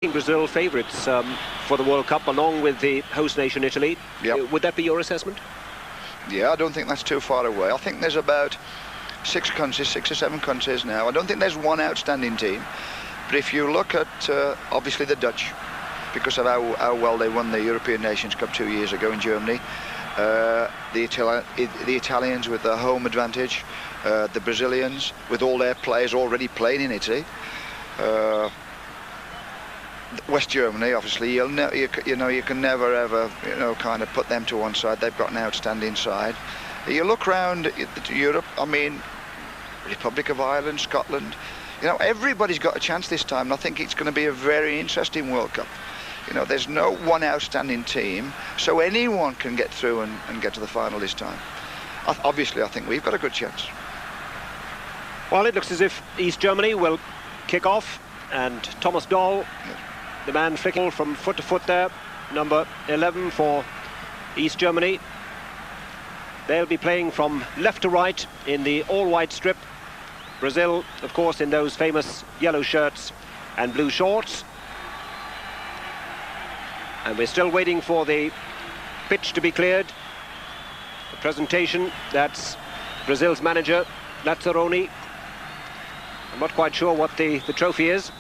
Brazil favourites for the World Cup, along with the host nation Italy. Yep. Would that be your assessment? Yeah, I don't think that's too far away. I think there's about 6 or 7 countries now. I don't think there's one outstanding team. But if you look at, obviously, the Dutch, because of how well they won the European Nations Cup 2 years ago in Germany, the Italians with their home advantage, the Brazilians with all their players already playing in Italy, West Germany, obviously, you can never ever kind of put them to one side. They've got an outstanding side. You look around Europe, I mean, Republic of Ireland, Scotland, everybody's got a chance this time, and I think it's going to be a very interesting World Cup. There's no one outstanding team, so anyone can get through and get to the final this time. Obviously, I think we've got a good chance. Well, it looks as if East Germany will kick off, and Thomas Dahl, the man flicking from foot to foot there, number 11 for East Germany. They'll be playing from left to right in the all-white strip. Brazil, of course, in those famous yellow shirts and blue shorts. And we're still waiting for the pitch to be cleared. The presentation, that's Brazil's manager, Lazzaroni. I'm not quite sure what the trophy is.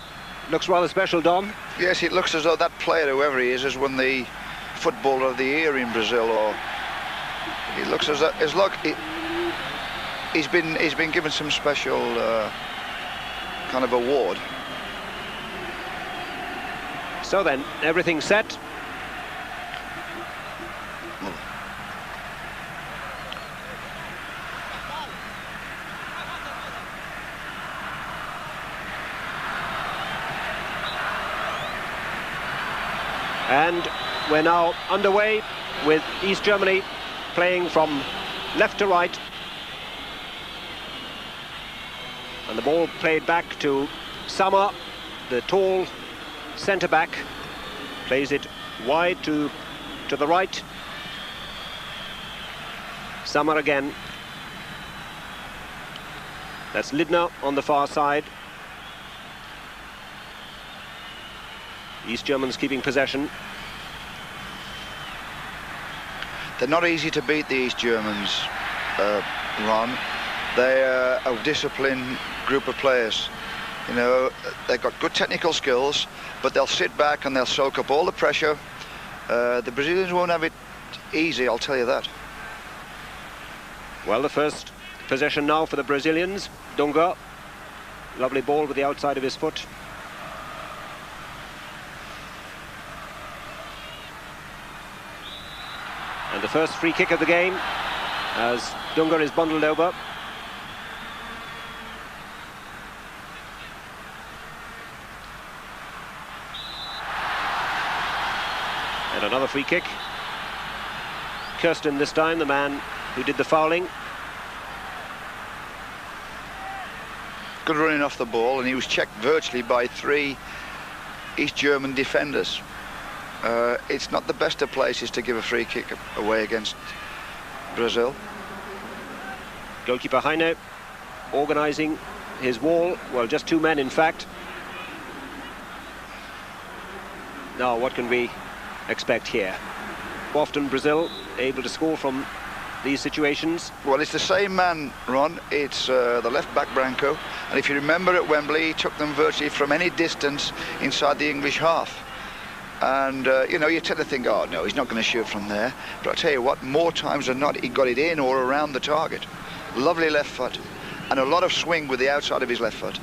Looks rather special, Don. Yes, it looks as though that player, whoever he is, has won the Footballer of the Year in Brazil. Or it looks as though he's been given some special kind of award. So then, everything's set. And we're now underway with East Germany playing from left to right. And the ball played back to Sammer, the tall centre-back. Plays it wide to the right. Sammer again. That's Lidner on the far side. East Germans keeping possession. They're not easy to beat, the East Germans, Ron. They're a disciplined group of players. They've got good technical skills, but they'll sit back and they'll soak up all the pressure. The Brazilians won't have it easy, I'll tell you that. Well, the first possession now for the Brazilians. Dunga, lovely ball with the outside of his foot. And the first free kick of the game as Dunga is bundled over. And another free kick. Kirsten this time, the man who did the fouling. Good running off the ball, and he was checked virtually by 3 East German defenders. It's not the best of places to give a free kick away against Brazil. Goalkeeper Heine organising his wall. Well, just 2 men, in fact. Now, what can we expect here? Often Brazil able to score from these situations. Well, it's the same man, Ron. It's the left-back Branco. And if you remember at Wembley, he took them virtually from any distance inside the English half. And, you tend to think, oh, no, he's not going to shoot from there. But I tell you what, more times than not, he got it in or around the target. Lovely left foot. And a lot of swing with the outside of his left foot.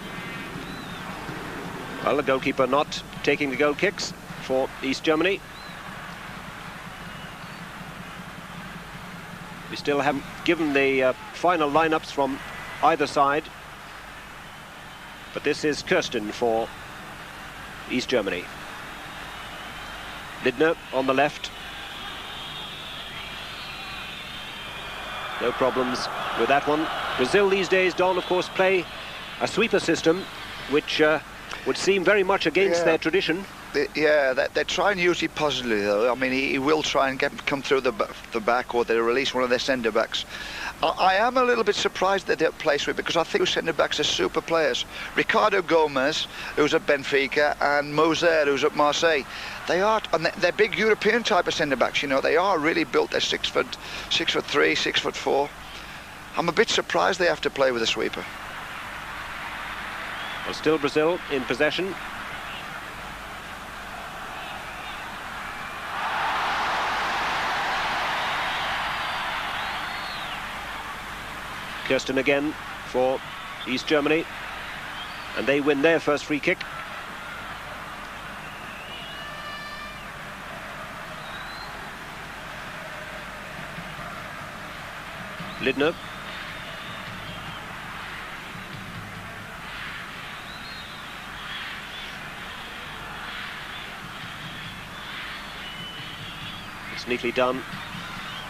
Well, the goalkeeper not taking the goal kicks for East Germany. We still haven't given the final lineups from either side. But this is Kirsten for East Germany. Lidner on the left. No problems with that one. Brazil these days, Don, of course, play a sweeper system, which would seem very much against their tradition. They try and use it positively, though. I mean, he will try and come through the back, or they release one of their centre-backs. I am a little bit surprised they don't play sweep, because I think centre-backs are super players. Ricardo Gomes, who's at Benfica, and Mozer, who's at Marseille. They are, and they're big European type of centre-backs, you know. They are really built. They're 6'3", 6'4". I'm a bit surprised they have to play with a sweeper. Well, still Brazil in possession. Kirsten again for East Germany, and they win their first free kick. Lidner. It's neatly done,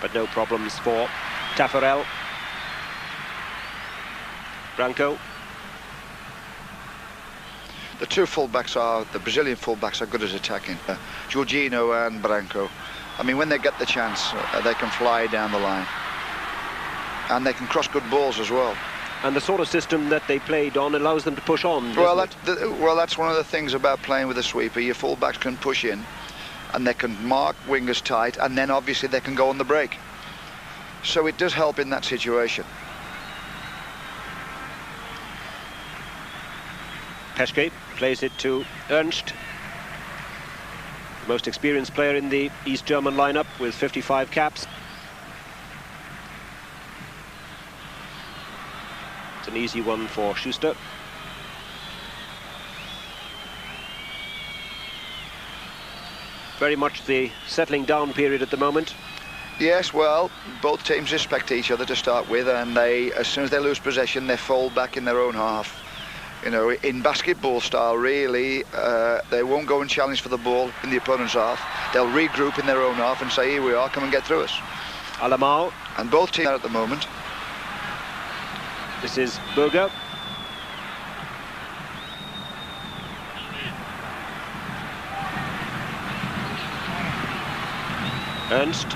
but no problems for Taffarel. Branco. The two fullbacks the Brazilian fullbacks are good at attacking. Jorginho and Branco. I mean, when they get the chance, they can fly down the line. And they can cross good balls as well. And the sort of system that they played on allows them to push on. Well, that's one of the things about playing with a sweeper. Your fullbacks can push in, and they can mark wingers tight, and then obviously they can go on the break. So it does help in that situation. Peschke plays it to Ernst, the most experienced player in the East German lineup with 55 caps. It's an easy one for Schuster. Very much the settling down period at the moment. Yes, well, both teams respect each other to start with, and as soon as they lose possession, they fall back in their own half. You know, in basketball style, really, they won't go and challenge for the ball in the opponent's half. They'll regroup in their own half and say, here we are, come and get through us. Alamau. And both teams are at the moment. This is Burger. Ernst.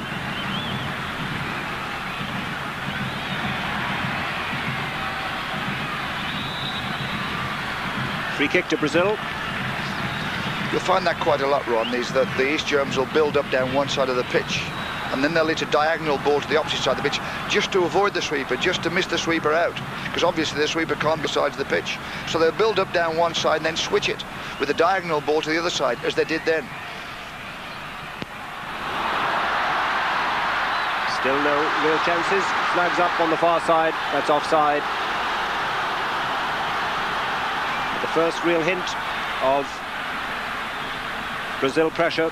Free kick to Brazil. You'll find that quite a lot, Ron, is that the East Germans will build up down one side of the pitch, and then they'll hit a diagonal ball to the opposite side of the pitch, just to avoid the sweeper, just to miss the sweeper out, because obviously the sweeper can't be sides of the pitch. So they'll build up down one side and then switch it with a diagonal ball to the other side, as they did then. Still no real chances. Flags up on the far side. That's offside. The first real hint of Brazil pressure.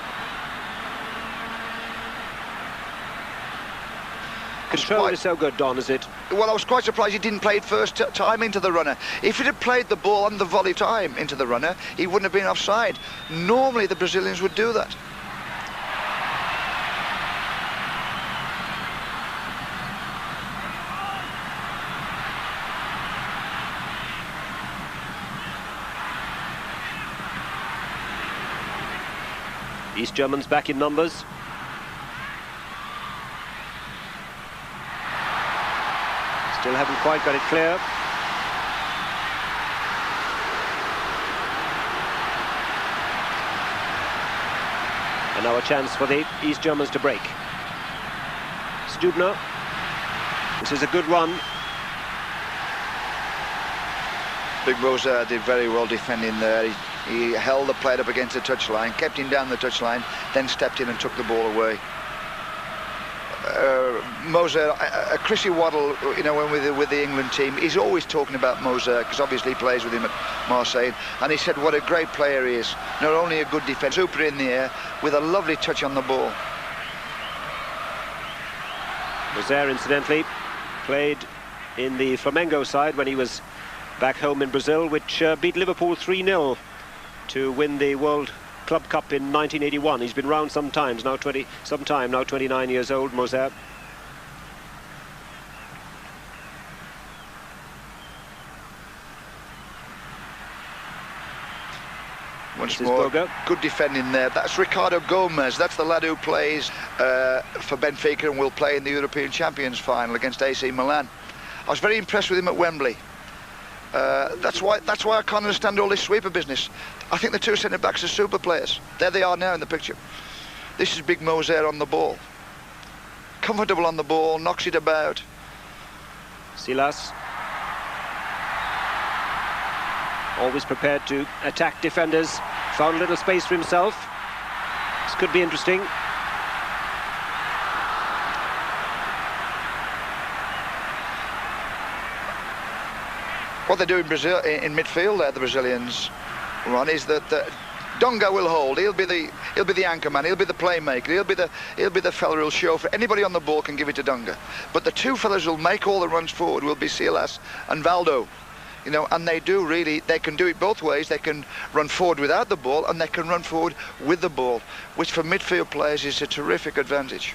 Control is so good, Don, is it? Well, I was quite surprised he didn't play it first time into the runner. If he'd have played the ball on the volley time into the runner, he wouldn't have been offside. Normally the Brazilians would do that. East Germans back in numbers. Still haven't quite got it clear. And now a chance for the East Germans to break. Stubner. This is a good run. Big Mozer did very well defending there. He held the player up against the touchline, kept him down the touchline, then stepped in and took the ball away. Mozer, Chrissy Waddle, you know, when with the England team, he's always talking about Mozer, because obviously he plays with him at Marseille, and he said what a great player he is. Not only a good defender, super in the air, with a lovely touch on the ball. Mozer, incidentally, played in the Flamengo side when he was back home in Brazil, which beat Liverpool 3-0 to win the World Club Cup in 1981. He's been round some times, now 29 years old, Mozer. once more. Good defending there. That's Ricardo Gomes. That's the lad who plays for Benfica and will play in the European Champions final against AC Milan. I was very impressed with him at Wembley. That's why I can't understand all this sweeper business. I think the two centre-backs are super players. There they are now in the picture. This is big Mozer on the ball. Comfortable on the ball, knocks it about. Silas. Always prepared to attack defenders. Found a little space for himself. This could be interesting. What they do in Brazil, in midfield there, the Brazilians, Ron, is that Dunga will hold. He'll be the anchor man. He'll be the playmaker. He'll be the fella who'll show for anybody on the ball can give it to Dunga. But the two fellas who'll make all the runs forward will be Silas and Valdo. You know, and they do really. They can do it both ways. They can run forward without the ball, and they can run forward with the ball, which for midfield players is a terrific advantage.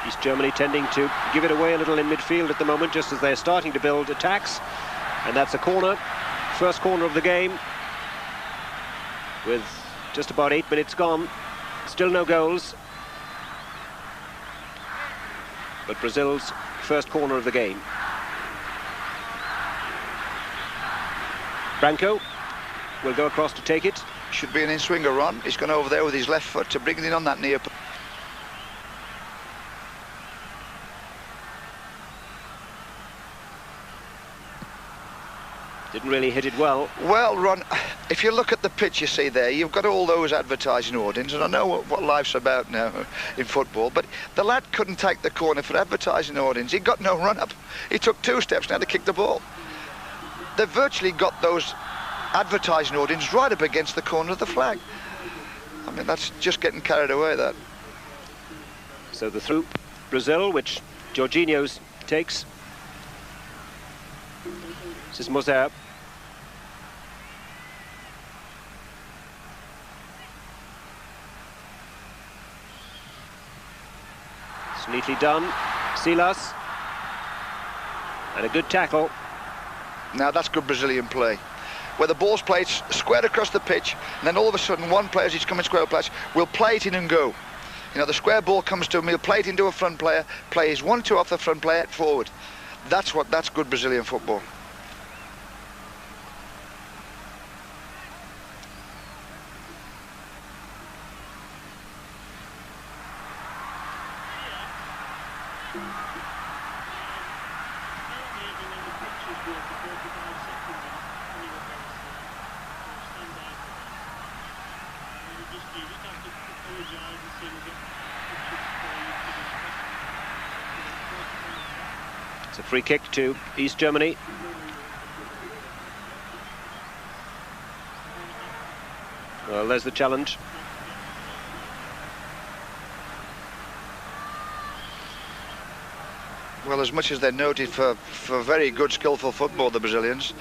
East Germany tending to give it away a little in midfield at the moment, just as they're starting to build attacks. And that's a corner, first corner of the game, with just about 8 minutes gone. Still no goals. But Brazil's first corner of the game. Branco will go across to take it. Should be an in-swinger run. He's gone over there with his left foot to bring it in on that near. Didn't really hit it well. Well, Ron, if you look at the pitch you see there, you've got all those advertising audience, and I know what life's about now in football, but the lad couldn't take the corner for advertising audience. He got no run-up. He took 2 steps now to kick the ball. They've virtually got those advertising audience right up against the corner of the flag. I mean, that's just getting carried away, that. So the through Brazil, which Jorginho takes. This is Mozer. It's neatly done. Silas. And a good tackle. Now that's good Brazilian play, where the ball's played squared across the pitch, and then all of a sudden one player, as he's coming square patch, will play it in and go. You know, the square ball comes to him, he'll play it into a front player, play his 1-2 off the front player forward. That's good Brazilian football. It's a free kick to East Germany. Well, there's the challenge. Well, as much as they're noted for very good, skillful football, the Brazilians,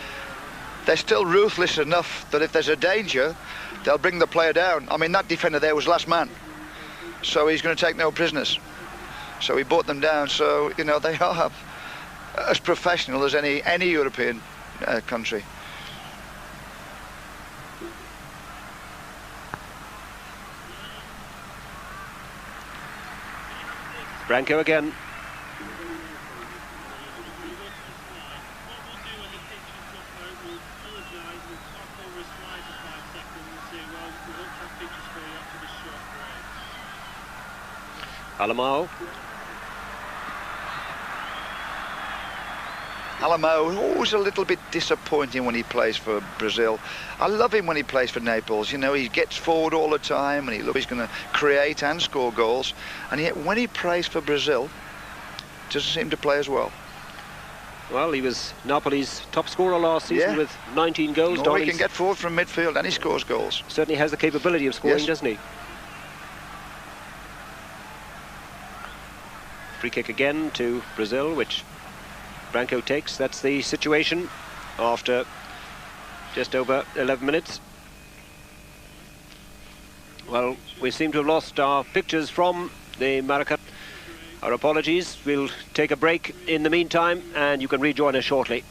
they're still ruthless enough that if there's a danger, they'll bring the player down. I mean, that defender there was last man, so he's going to take no prisoners. So he brought them down. So, you know, they are as professional as any European country. Branco again. Alamao is always a little bit disappointing when he plays for Brazil. I love him when he plays for Naples. You know, he gets forward all the time, and he's going to create and score goals. And yet, when he plays for Brazil, doesn't seem to play as well. Well, he was Napoli's top scorer last season with 19 goals. No, he can get forward from midfield and he scores goals. Certainly has the capability of scoring, doesn't he? Free kick again to Brazil, which Branco takes. That's the situation after just over 11 minutes. Well, we seem to have lost our pictures from the Maracanã. Our apologies. We'll take a break in the meantime, and you can rejoin us shortly.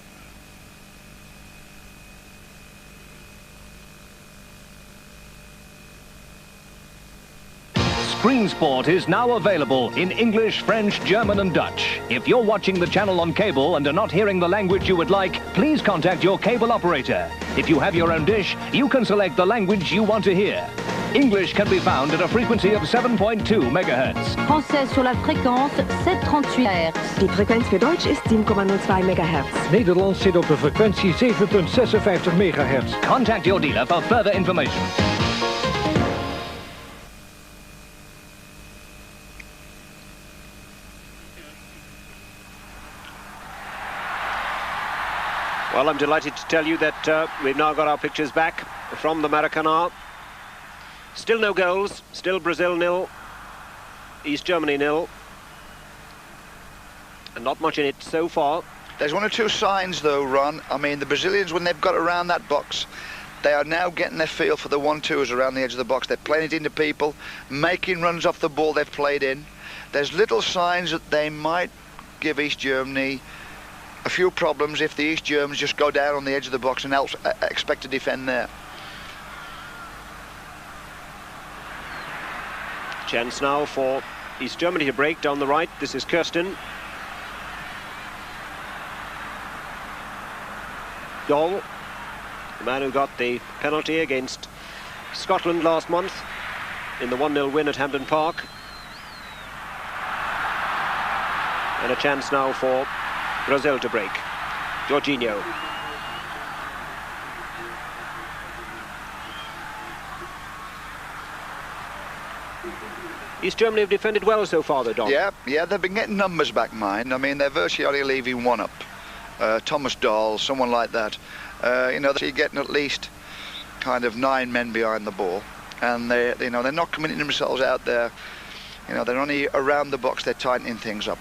Screen Sport is now available in English, French, German and Dutch. If you're watching the channel on cable and are not hearing the language you would like, please contact your cable operator. If you have your own dish, you can select the language you want to hear. English can be found at a frequency of 7.2 MHz. Français sur la fréquence 738 Hz. Die frequentie voor Duits is 10,02 MHz. Nederlands zit op de frequentie 7,56 MHz. Contact your dealer for further information. Well, I'm delighted to tell you that we've now got our pictures back from the Maracanã. Still no goals, still Brazil 0, East Germany 0. And not much in it so far. There's one or two signs though, Ron. I mean, the Brazilians, when they've got around that box, they are now getting their feel for the 1-2s around the edge of the box. They're playing it into people, making runs off the ball they've played in. There's little signs that they might give East Germany a few problems if the East Germans just go down on the edge of the box and expect to defend there. Chance now for East Germany to break down the right. This is Kirsten. Goal. The man who got the penalty against Scotland last month in the 1-0 win at Hampden Park. And a chance now for Brazil to break. Jorginho. East Germany have defended well so far, though, Don. Yeah, they've been getting numbers back, mind. I mean, they're virtually only leaving one up. Thomas Dahl, someone like that. You know, they're getting at least kind of 9 men behind the ball, and they're not committing themselves out there. You know, they're only around the box. They're tightening things up.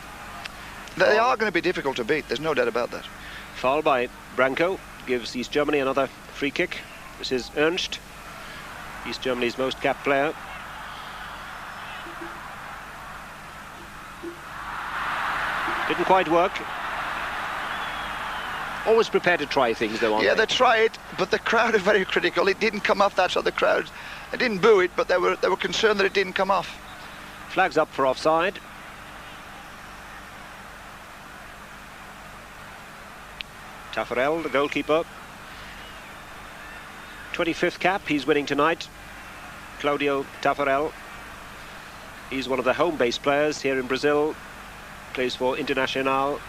They are going to be difficult to beat. There's no doubt about that. Foul by Branco gives East Germany another free kick. This is Ernst, East Germany's most capped player. Didn't quite work. Always prepared to try things, though, aren't they? Yeah, they try it, but the crowd are very critical. It didn't come off that, so the crowd, they didn't boo it, but they were concerned that it didn't come off. Flags up for offside. Taffarel, the goalkeeper. 25th cap, he's winning tonight. Claudio Taffarel. He's one of the home-based players here in Brazil. Plays for Internacional.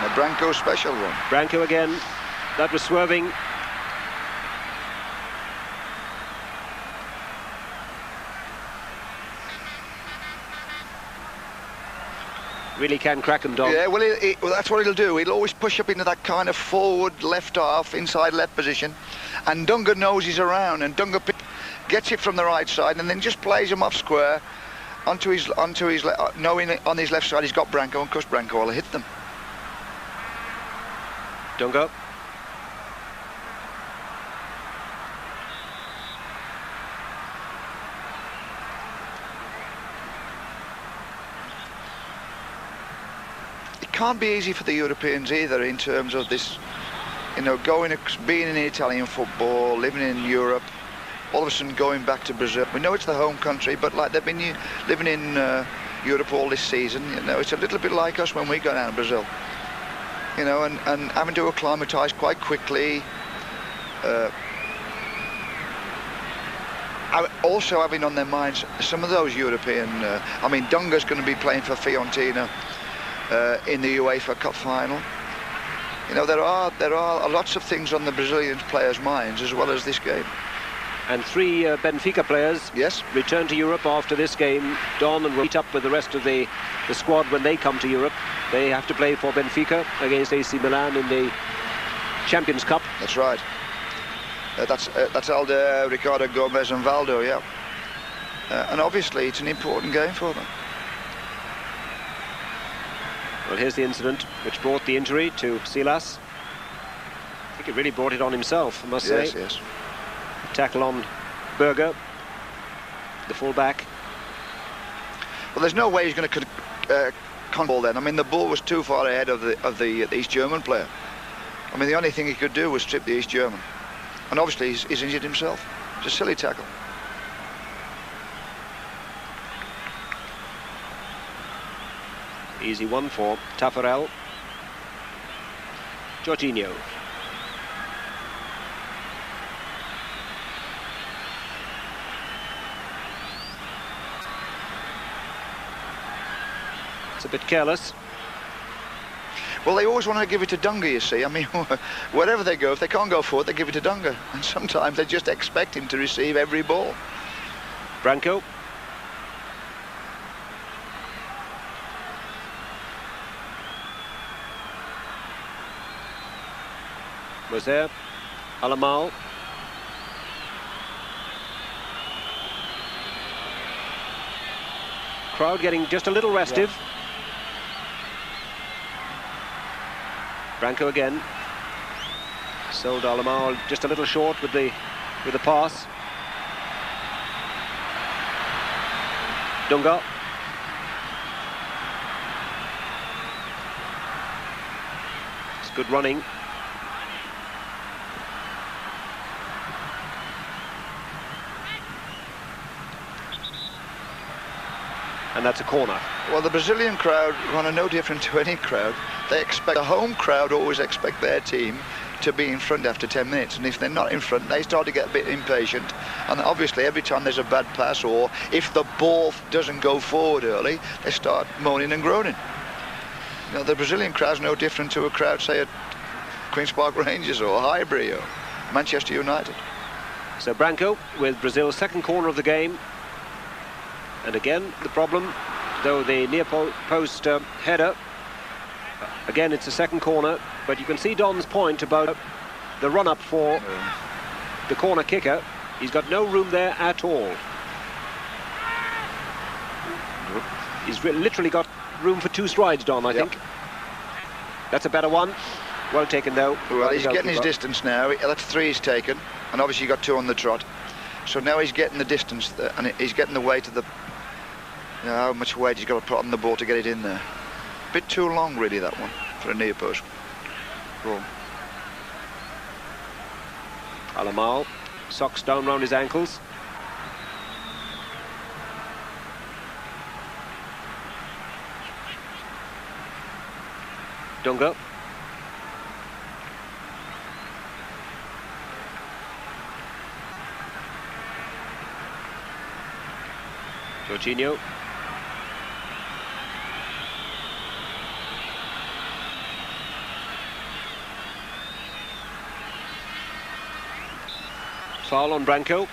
A Branco special one. Branco again. That was swerving. Really can crack him, Dom. Yeah, well, that's what he'll do. He'll always push up into that kind of forward left half, inside left position, and Dunga knows he's around, and Dunga gets it from the right side, and then just plays him off square onto his knowing on his left side he's got Branco, and of course Branco will hit them. Dunga. Can't be easy for the Europeans either in terms of this, you know, being in Italian football, living in Europe, all of a sudden going back to Brazil. We know it's the home country, but like they've been living in Europe all this season, you know, it's a little bit like us when we go down to Brazil, you know, and having to acclimatise quite quickly. Also having on their minds some of those European, I mean, Dunga's going to be playing for Fiorentina in the UEFA Cup final. You know, there are lots of things on the Brazilian players' minds as well as this game. And 3 Benfica players return to Europe after this game, Don, and will meet up with the rest of the squad when they come to Europe. They have to play for Benfica against AC Milan in the Champions Cup. That's right. That's Aldair, Ricardo, Gomes and Valdo, yeah. and obviously it's an important game for them. Well, here's the incident which brought the injury to Silas. I think he really brought it on himself, I must say. Yes, yes. Tackle on Berger, the full-back. Well, there's no way he's going to control then. I mean, the ball was too far ahead of the East German player. I mean, the only thing he could do was strip the East German. And obviously he's injured himself. It's a silly tackle. Easy one for Taffarel. Jorginho. It's a bit careless. Well, they always want to give it to Dunga, you see. I mean, wherever they go, if they can't go forward, they give it to Dunga. And sometimes they just expect him to receive every ball. Branco. Mozer, Alamal. Crowd getting just a little restive. Yeah. Branco again. Sold Alamal just a little short with the pass. Dunga. It's good running. And that's a corner. Well, the Brazilian crowd are no different to any crowd. They expect, the home crowd always expect their team to be in front after 10 minutes. And if they're not in front, they start to get a bit impatient. And obviously, every time there's a bad pass, or if the ball doesn't go forward early, they start moaning and groaning. You know, the Brazilian crowd's no different to a crowd, say, at Queen's Park Rangers or Highbury or Manchester United. So Branco with Brazil's second corner of the game. And again, the problem, though the near post header, again, it's a second corner, but you can see Don's point about the run-up for the corner kicker. He's got no room there at all. He's literally got room for 2 strides, Don, I think. That's a better one. Well taken, though. Well, he's getting his distance now. That's 3 he's taken, and obviously he got 2 on the trot. So now he's getting the distance, and he's getting the weight of the... You know, how much weight he's got to put on the ball to get it in there. A bit too long, really, that one, for a near post ball. Alamal, socks down round his ankles. Dunga. Jorginho. Foul on Branco.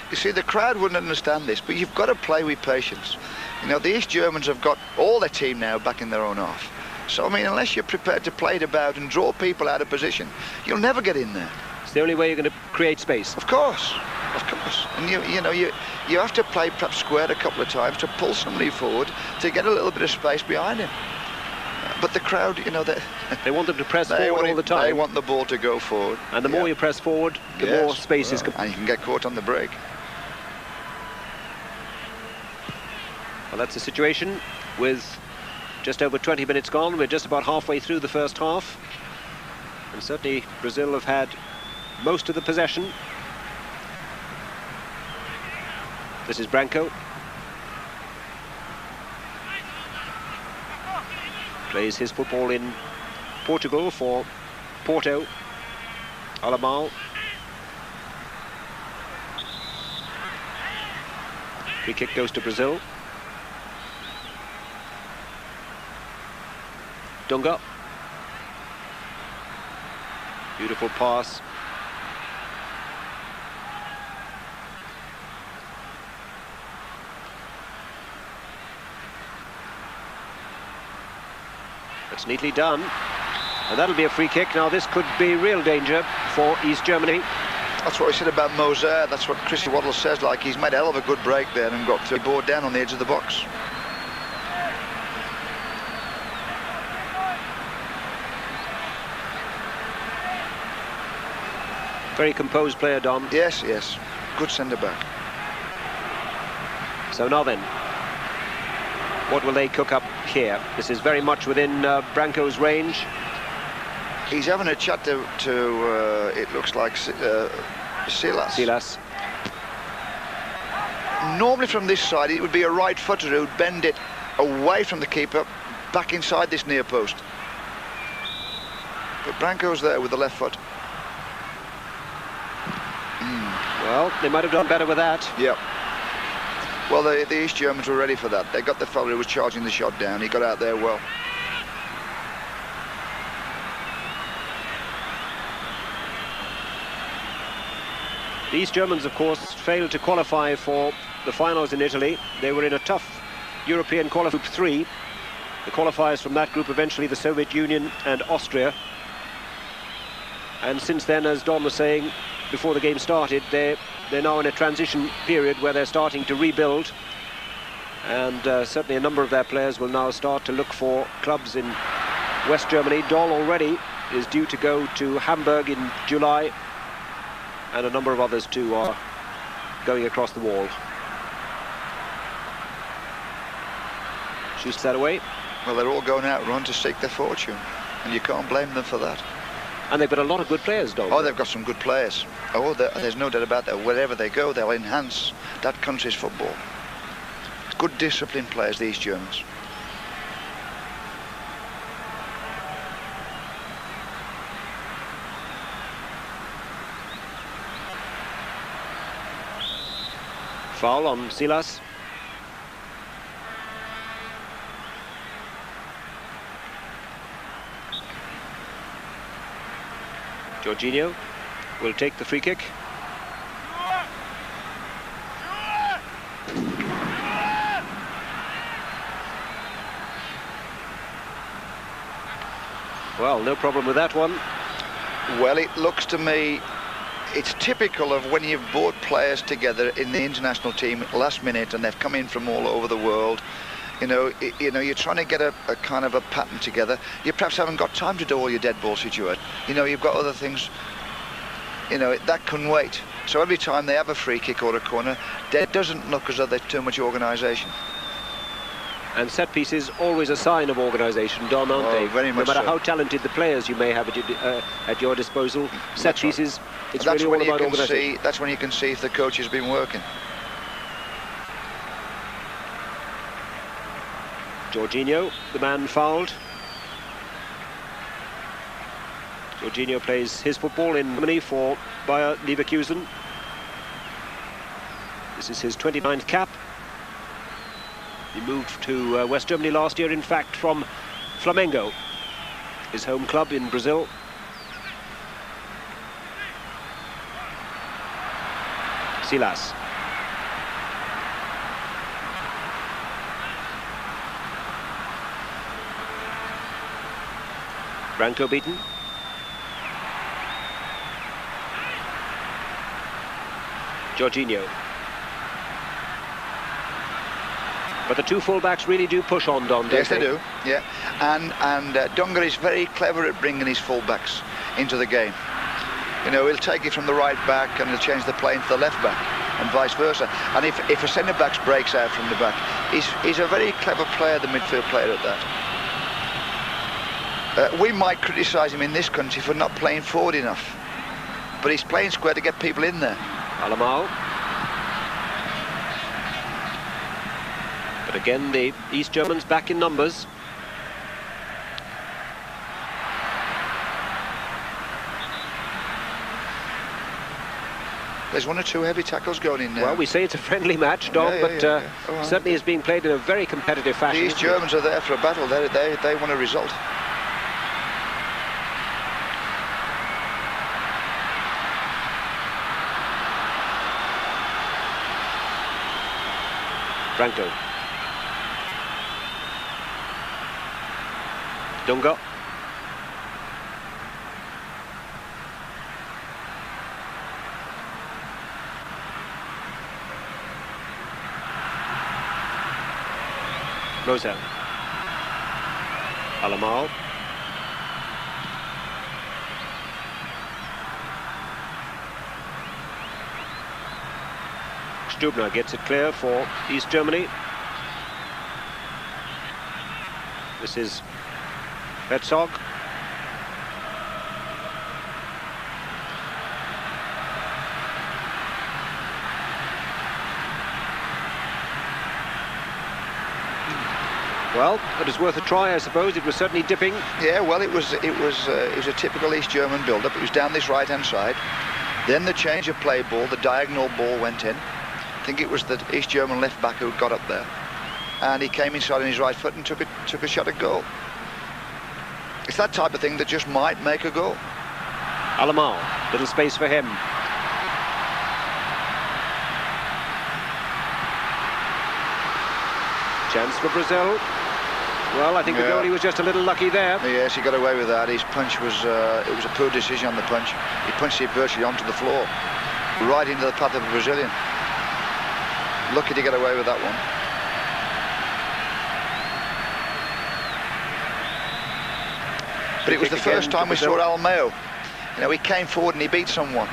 You see, the crowd wouldn't understand this, but you've got to play with patience. You know, the East Germans have got all their team now back in their own half. So, I mean, unless you're prepared to play it about and draw people out of position, you'll never get in there. It's the only way you're going to create space. Of course, of course. And you know, you have to play perhaps squared a couple of times to pull somebody forward to get a little bit of space behind him. But the crowd, you know, they want them to press forward all the time. They want the ball to go forward. And the more you press forward, the more space is... And you can get caught on the break. Well, that's the situation with just over 20 minutes gone. We're just about halfway through the first half. And certainly Brazil have had most of the possession. This is Branco. Plays his football in Portugal for Porto. Alamal. Free kick goes to Brazil. Dunga. Beautiful pass. That's neatly done. And that'll be a free kick. Now this could be real danger for East Germany. That's what we said about Mozer. That's what Chrissy Waddle says. Like, he's made a hell of a good break there and got the board down on the edge of the box. Very composed player, Dom. Yes, yes. Good centre-back. So now then, what will they cook up here? This is very much within Branco's range. He's having a chat to it looks like Silas. Normally from this side, it would be a right footer who'd bend it away from the keeper, back inside this near post. But Branco's there with the left foot. Well, they might have done better with that. Yeah. Well, the East Germans were ready for that. They got the fellow who was charging the shot down. He got out there well. The East Germans, of course, failed to qualify for the finals in Italy. They were in a tough European qualifier group 3. The qualifiers from that group, eventually the Soviet Union and Austria. And since then, as Don was saying before the game started, they're now in a transition period where they're starting to rebuild. And certainly a number of their players will now start to look for clubs in West Germany. Doll already is due to go to Hamburg in July. And a number of others too are going across the wall. Shoots that away. Well, they're all going out run to seek their fortune, and you can't blame them for that. And they've got a lot of good players, Don. Oh, they've got some good players. Oh, there's no doubt about that. Wherever they go, they'll enhance that country's football. Good disciplined players, the East Germans. Foul on Silas. Jorginho will take the free kick. Well, no problem with that one. Well, it looks to me it's typical of when you've brought players together in the international team last minute and they've come in from all over the world. You know, you're trying to get a kind of a pattern together. You perhaps haven't got time to do all your dead ball situation. You know, you've got other things, you know, that can wait. So every time they have a free kick or a corner, it doesn't look as though there's too much organisation. And set pieces always a sign of organisation, Don, aren't they? Very much no matter so. how talented the players you may have at your disposal, set pieces, right. It's that's really all about organisation. That's when you can see if the coach has been working. Jorginho, the man fouled. Jorginho plays his football in Germany for Bayer Leverkusen. This is his 29th cap. He moved to West Germany last year, in fact, from Flamengo, his home club in Brazil. Silas. Branco beaten. Jorginho. But the two fullbacks really do push on, Don, don't Yes, they do, yeah. And Dunga is very clever at bringing his fullbacks into the game. You know, he'll take it from the right back and he'll change the play into the left back and vice versa. And if a centre-back breaks out from the back, he's a very clever player, the midfield player at that. We might criticise him in this country for not playing forward enough, but he's playing square to get people in there. Alamao. But again, the East Germans back in numbers. There's one or two heavy tackles going in now. Well, we say it's a friendly match, Dom, but certainly is being played in a very competitive fashion. The East Germans are there for a battle. They want a result. Branco. Dunga. Mozer. Alamao. Stubner gets it clear for East Germany. This is Herzog. Well, it was worth a try, I suppose. It was certainly dipping. Yeah, well, it was a typical East German build-up. It was down this right-hand side. Then the change of play ball, the diagonal ball went in. I think it was the East German left back who got up there, and he came inside on his right foot and took a shot at goal. It's that type of thing that just might make a goal. Alamao, little space for him. Chance for Brazil. Well, I think the goalie was just a little lucky there. Yes, he got away with that. His punch was, it was a poor decision on the punch. He punched it virtually onto the floor, right into the path of the Brazilian. Lucky to get away with that one. But it was the first time we saw Almao. You know, he came forward and he beat someone.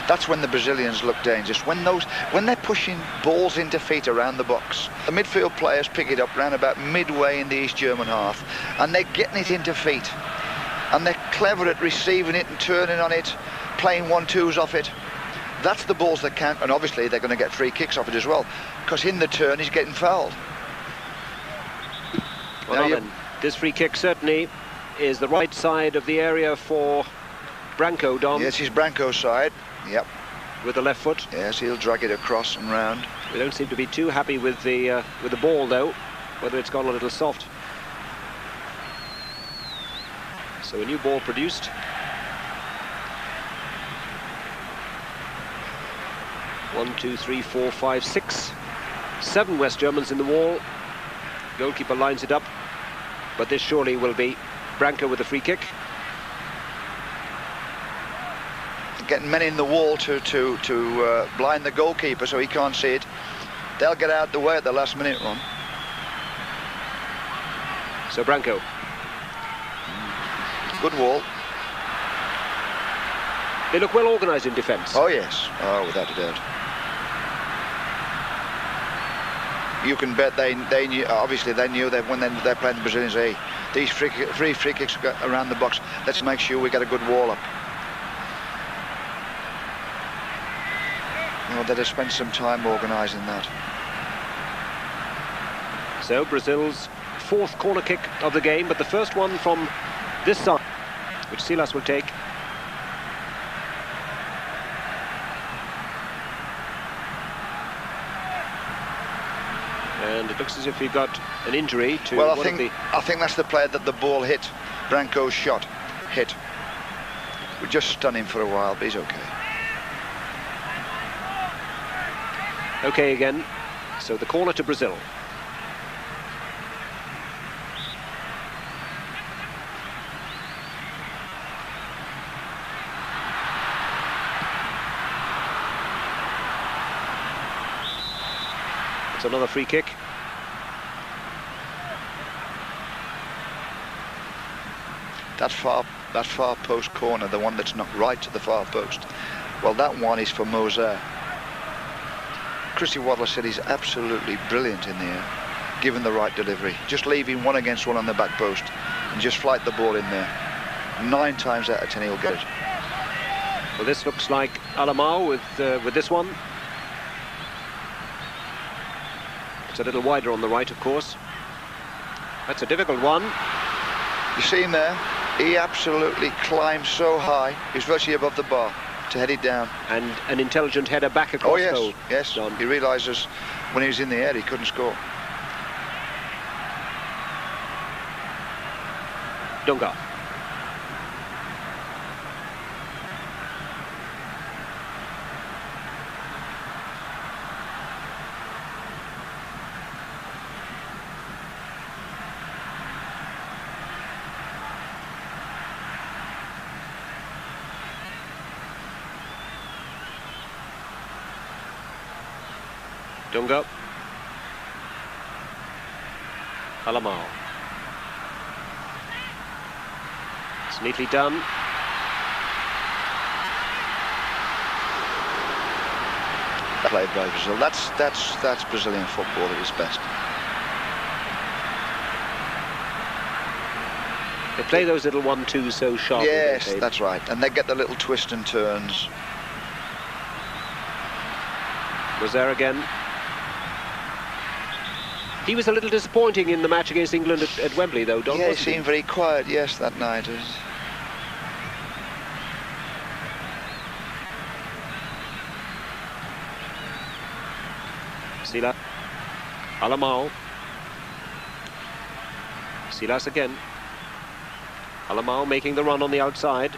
That's when the Brazilians look dangerous. When they're pushing balls into feet around the box. The midfield players pick it up round about midway in the East German half, and they're getting it into feet. And they're clever at receiving it and turning on it, playing 1-2s off it. That's the balls that count, and obviously they're going to get free kicks off it as well, because in the turn he's getting fouled. Well, then, this free kick certainly is the right side of the area for Branco, Dom. Yes, it's Branco's side. Yep. With the left foot. Yes, he'll drag it across and round. We don't seem to be too happy with the ball, though, whether it's gone a little soft. So a new ball produced. One, two, three, four, five, six, 7 West Germans in the wall. Goalkeeper lines it up, but this surely will be Branco with a free kick. Getting men in the wall to blind the goalkeeper so he can't see it. They'll get out the way at the last minute, Ron. So Branco. Good wall. They look well organised in defence. Oh yes, oh without a doubt. You can bet they knew, obviously they knew that when they're playing the Brazilians, hey, these free kicks around the box, let's make sure we get a good wall up. Well, they'd have spent some time organising that. So Brazil's 4th corner kick of the game, but the first one from this side, which Silas will take. And it looks as if he got an injury to I think that's the player that the ball hit. Branco's shot hit. We just stun him for a while, but he's okay. Okay again, so the corner to Brazil. It's another free kick. That far post corner, the one that's not right to the far post, well, that one is for Mozer. Christy Waddler said he's absolutely brilliant in the air, given the right delivery. Just leaving 1 against 1 on the back post and just flight the ball in there. 9 times out of 10 he'll get it. Well, this looks like Alamao with this one. It's a little wider on the right, of course. That's a difficult one. You see him there? He absolutely climbed so high. He's virtually above the bar to head it down. And an intelligent header back across. Oh yes, goal. yes. Done. He realises when he was in the air he couldn't score. Dunga. Alamao. It's neatly done. Played by Brazil. That's Brazilian football at its best. They play those little 1-2s so sharp. Yes, that's right. And they get the little twists and turns. Mozer again. He was a little disappointing in the match against England at Wembley, though, Don. Yeah, he seemed very quiet, yes, that night. Silas. Alamao. Silas again. Alamao making the run on the outside.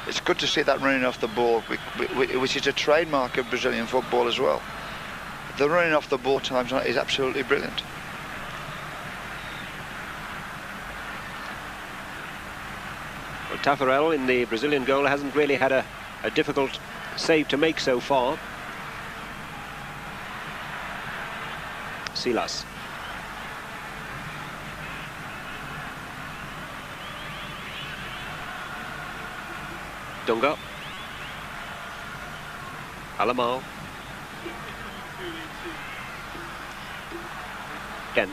It's good to see that running off the ball, which is a trademark of Brazilian football as well. The running off the ball times is absolutely brilliant. Well, Taffarel in the Brazilian goal hasn't really had a difficult save to make so far. Silas. Dunga. Alamao. Ken.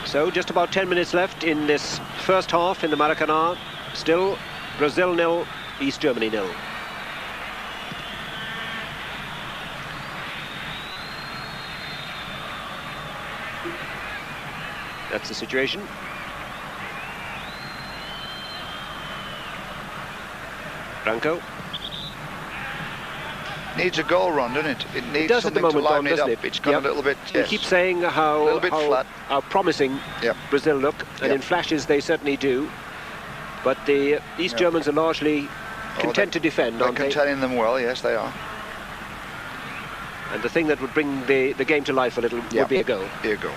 So just about 10 minutes left in this first half in the Maracanã. Still Brazil 0, East Germany 0. That's the situation. Branco. Needs a goal run, doesn't it? It needs does something at the moment, to liven doesn't it up. it? It's got a little bit, yes. We keep saying how promising Brazil look, and in flashes they certainly do. But the East Germans are largely content to defend, aren't they? They're containing them well, yes, they are. And the thing that would bring the game to life a little would be a goal. Be a goal.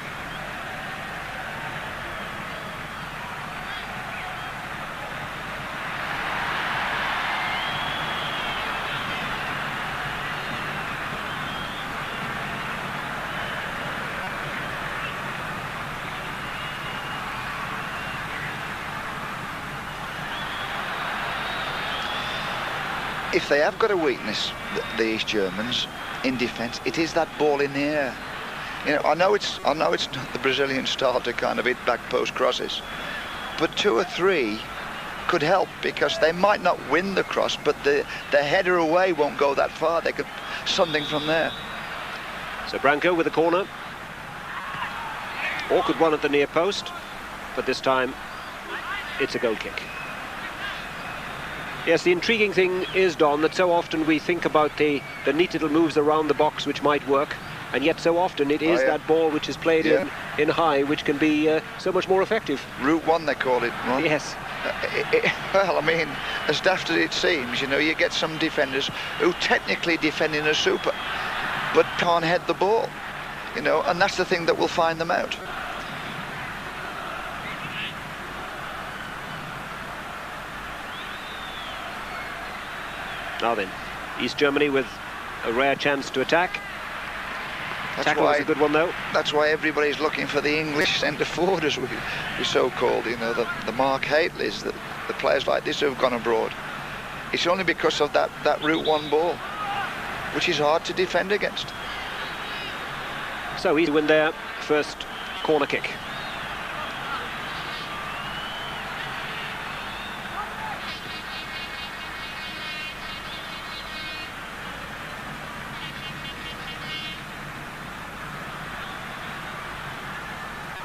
If they have got a weakness, the East Germans, in defence, it is that ball in the air. You know, I know it's not the Brazilian style to kind of hit back post crosses, but 2 or 3 could help, because they might not win the cross, but the header away won't go that far. They could something from there. So Branco with the corner. Awkward one at the near post, but this time it's a goal kick. Yes, the intriguing thing is, Don, that so often we think about the neat little moves around the box which might work, and yet so often it is that ball which is played in high which can be so much more effective. Route 1 they call it, Ron. Yes. Well, I mean, as daft as it seems, you know, you get some defenders who technically defend in a super, but can't head the ball, you know, and that's the thing that will find them out. Now then, East Germany with a rare chance to attack. Tackle was a good one, though. That's why everybody's looking for the English centre forward, as we so-called, you know, the Mark Hateleys, the players like this who've gone abroad. It's only because of that Route 1 ball, which is hard to defend against. So he's win their first corner kick.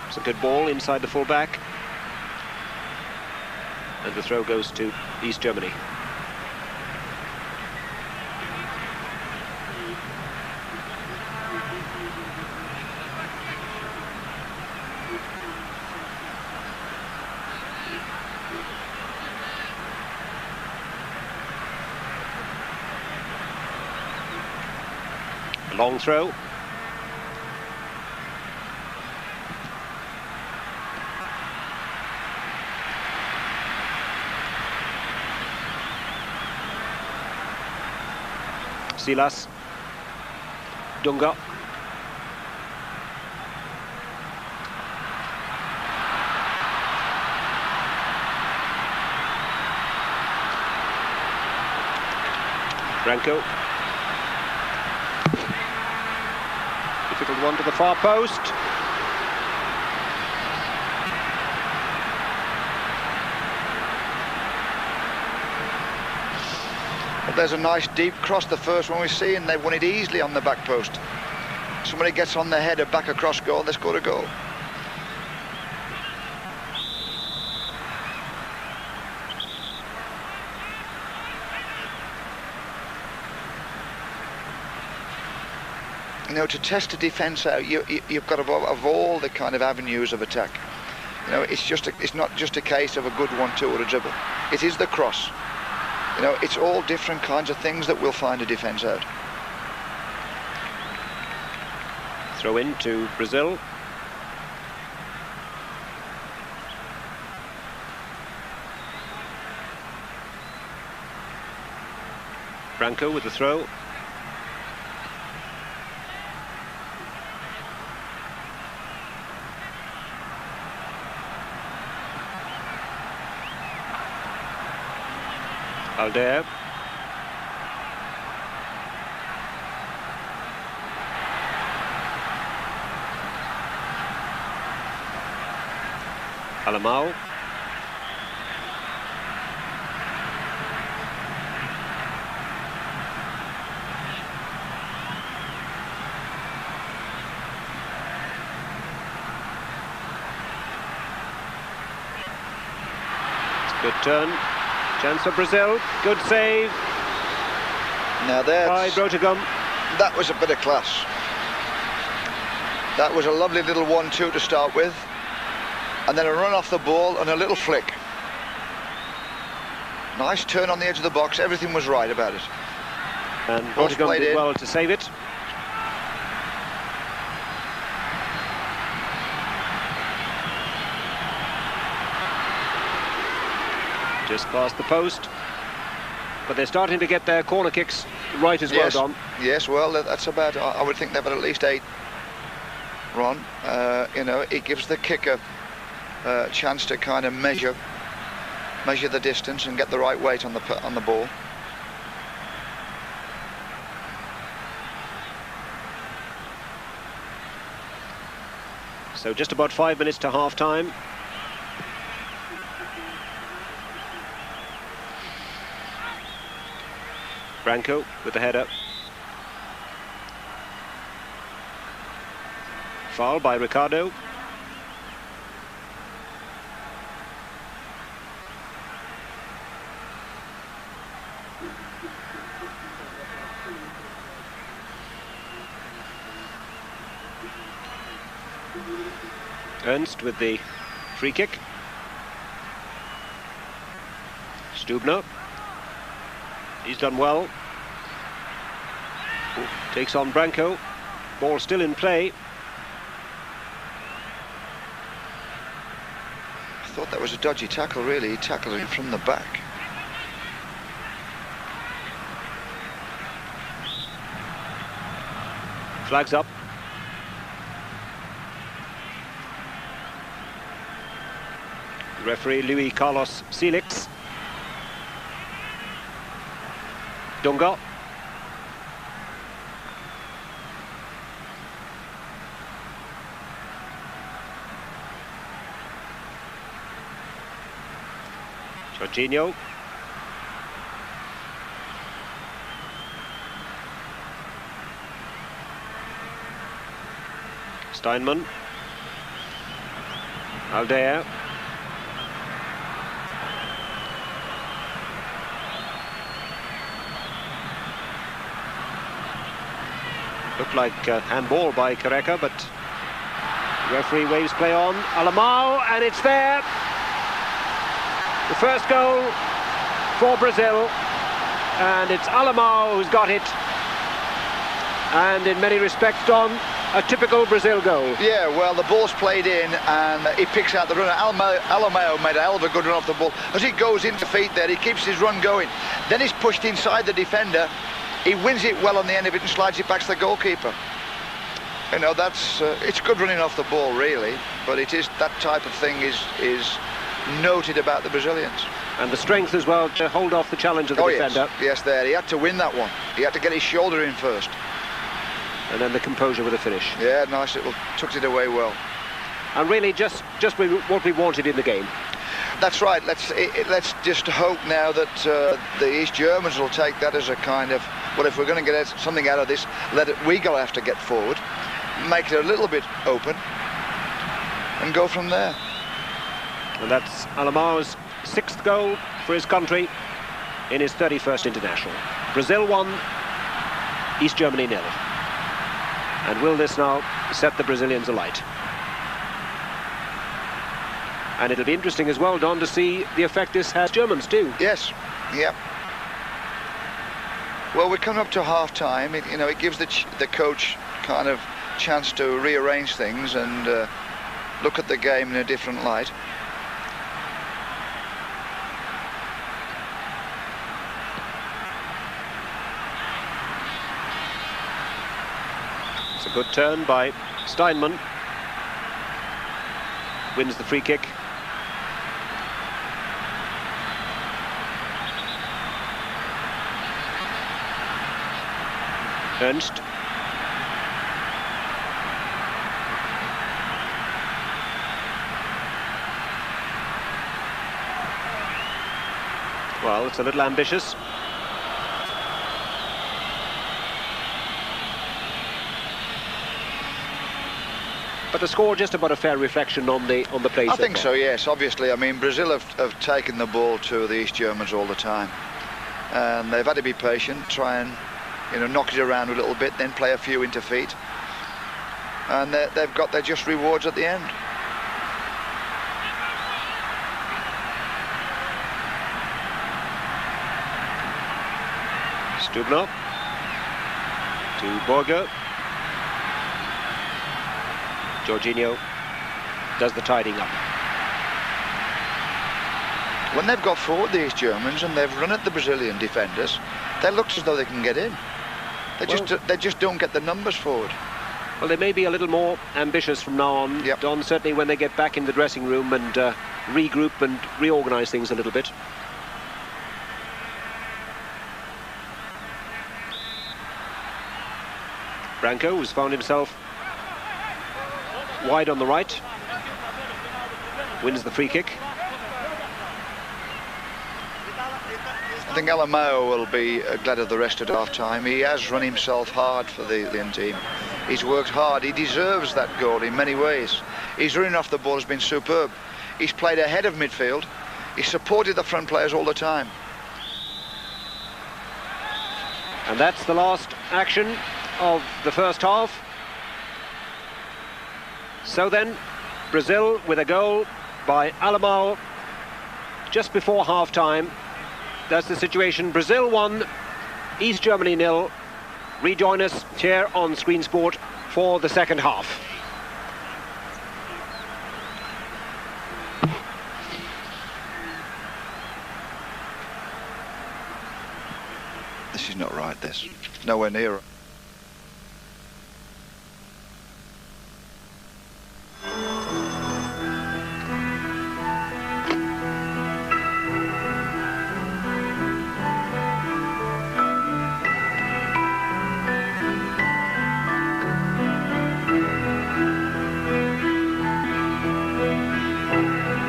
It's a good ball inside the full-back. And the throw goes to East Germany. Long throw. Silas. Dunga. Branco. Difficult one to the far post. Well, there's a nice deep cross, the first one we see, and they won it easily on the back post. Somebody gets on their header back across goal, they score a goal. You know, to test a defence out, you've got to have all the kind of avenues of attack. You know, it's not just a case of a good 1-2 or a dribble. It is the cross. You know, it's all different kinds of things that will find a defence out. Throw in to Brazil. Branco with the throw. Aldair. Alemão. Good turn. Chance for Brazil. Good save. Now by Brotagum. That was a bit of class. That was a lovely little 1-2 to start with. And then a run off the ball and a little flick. Nice turn on the edge of the box. Everything was right about it. And Brotagum did well to save it. Just past the post, but they're starting to get their corner kicks right as well, Dom. Yes, well, that's about, I would think they've had at least 8 run. You know, it gives the kicker a chance to kind of measure the distance and get the right weight on the ball. So just about 5 minutes to half time. Branco with the header. Foul by Ricardo. Ernst with the free kick. Stubner. He's done well. Takes on Branco. Ball still in play. I thought that was a dodgy tackle, really. He tackled him from the back. Flags up. Referee Luis Carlos Felix. Dunga. Jorginho. Steinman. Aldair. Looked like handball by Careca, but the referee waves play on. Alemão, and it's there. The first goal for Brazil, and it's Alemão who's got it. And in many respects, Don, a typical Brazil goal. Yeah, well, the ball's played in and he picks out the runner. Alemão made a hell of a good run off the ball. As he goes into feet there, he keeps his run going. Then he's pushed inside the defender. He wins it well on the end of it and slides it back to the goalkeeper. You know, that's it's good running off the ball, really, but it is that type of thing is noted about the Brazilians. And the strength as well to hold off the challenge of the defender. Yes, there. He had to win that one. He had to get his shoulder in first. And then the composure with a finish. Yeah, nice little, tucked it away well. And really just what we wanted in the game. That's right. Let's just hope now that the East Germans will take that as a kind of, well, if we're going to get something out of this, we go have to get forward, make it a little bit open, and go from there. And that's Alemão's 6th goal for his country in his 31st international. Brazil 1, East Germany 0. And will this now set the Brazilians alight? And it'll be interesting as well, Don, to see the effect this has Germans too. Yes, yeah. Well, we're coming up to half-time. You know, it gives the coach kind of chance to rearrange things and look at the game in a different light. It's a good turn by Steinman. Wins the free kick. Ernst. Well, it's a little ambitious. But the score just about a fair reflection on the play. I think so, yes. Obviously, I mean, Brazil have taken the ball to the East Germans all the time, and they've had to be patient, try and, you know, knock it around a little bit, then play a few into feet, and they've got their just rewards at the end. Stubner to Borger. Jorginho does the tidying up. When they've got forward, the East Germans, and they've run at the Brazilian defenders, they look as though they can get in. They just don't get the numbers forward. Well, they may be a little more ambitious from now on, yep. Don, certainly when they get back in the dressing room and regroup and reorganise things a little bit. Branco has found himself wide on the right, wins the free kick. I think Alemão will be glad of the rest at half-time. He has run himself hard for the Italian team. He's worked hard. He deserves that goal in many ways. His running off the ball has been superb. He's played ahead of midfield. He's supported the front players all the time. And that's the last action of the first half. So then, Brazil with a goal by Alemão just before half-time. That's the situation. Brazil 1, East Germany 0. Rejoin us here on Screen Sport for the second half. This is not right, this. Nowhere near it.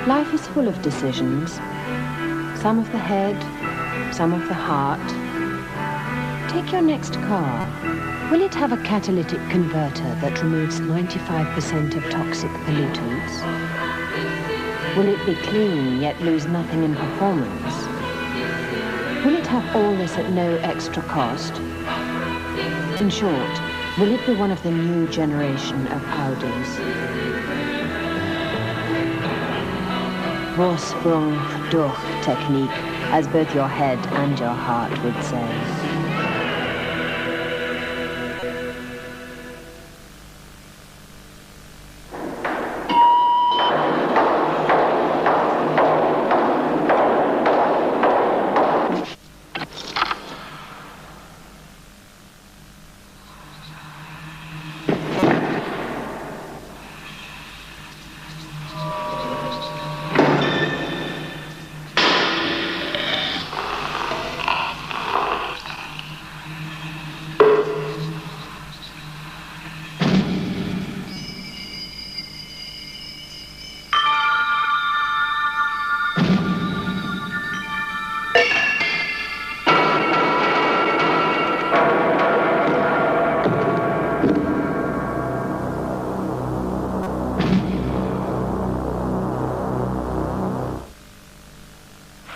Life is full of decisions, some of the head, some of the heart. Take your next car. Will it have a catalytic converter that removes 95% of toxic pollutants? Will it be clean yet lose nothing in performance? Will it have all this at no extra cost? In short, will it be one of the new generation of Audis? Vorsprung durch Technik, as both your head and your heart would say.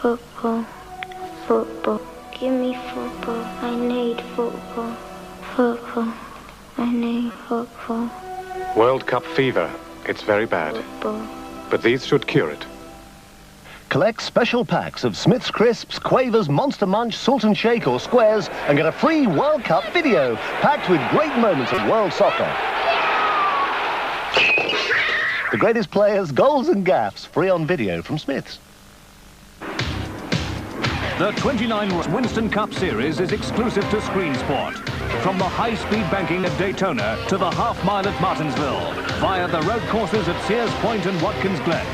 Football. Football. Give me football. I need football. Football. I need football. World Cup fever. It's very bad. Football. But these should cure it. Collect special packs of Smith's Crisps, Quavers, Monster Munch, Salt and Shake or Squares and get a free World Cup video packed with great moments of world soccer. The greatest players, goals and gaffes, free on video from Smith's. The 29 Winston Cup Series is exclusive to Screen Sport. From the high-speed banking at Daytona to the half-mile at Martinsville, via the road courses at Sears Point and Watkins Glen.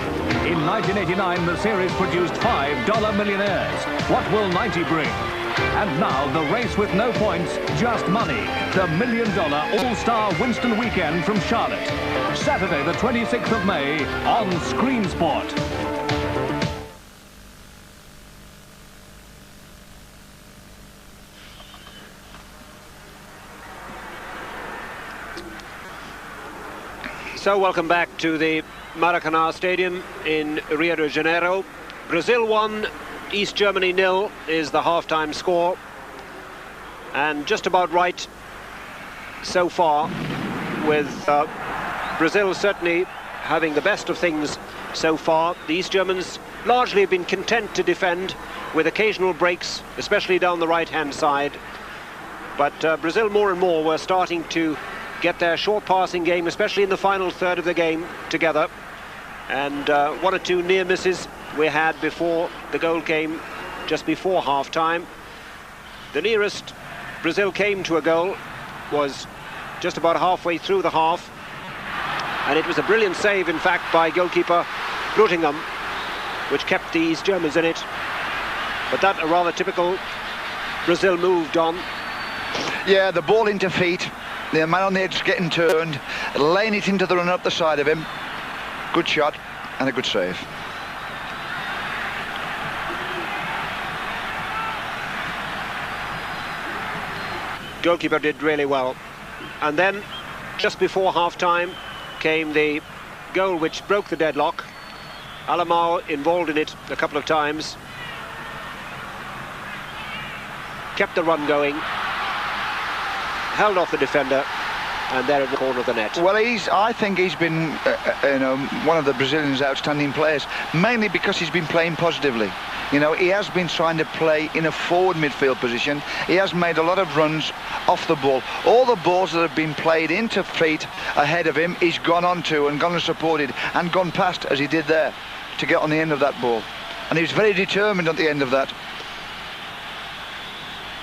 In 1989, the series produced $5 millionaires. What will 90 bring? And now, the race with no points, just money. The $1 Million All-Star Winston Weekend from Charlotte. Saturday, the 26th of May, on Screen Sport. So welcome back to the Maracanã Stadium in Rio de Janeiro. Brazil 1, East Germany 0 is the half-time score. And just about right so far, with Brazil certainly having the best of things so far. The East Germans largely have been content to defend with occasional breaks, especially down the right-hand side. But Brazil more and more were starting to get their short passing game, especially in the final third of the game, together. And one or two near misses we had before the goal came, just before half-time. The nearest Brazil came to a goal was just about halfway through the half. And it was a brilliant save, in fact, by goalkeeper Bruttingham, which kept the East Germans in it. But that, a rather typical Brazil moved on. Yeah, the ball into feet. The man on the edge getting turned, laying it into the run up the side of him. Good shot and a good save. Goalkeeper did really well. And then, just before half-time, came the goal which broke the deadlock. Alemão involved in it a couple of times. Kept the run going. Held off the defender, and there in the corner of the net. Well, I think he's been, one of the Brazilians' outstanding players, mainly because he's been playing positively. You know, he has been trying to play in a forward midfield position. He has made a lot of runs off the ball. All the balls that have been played into feet ahead of him, he's gone on to and gone and supported and gone past, as he did there, to get on the end of that ball. And he was very determined at the end of that.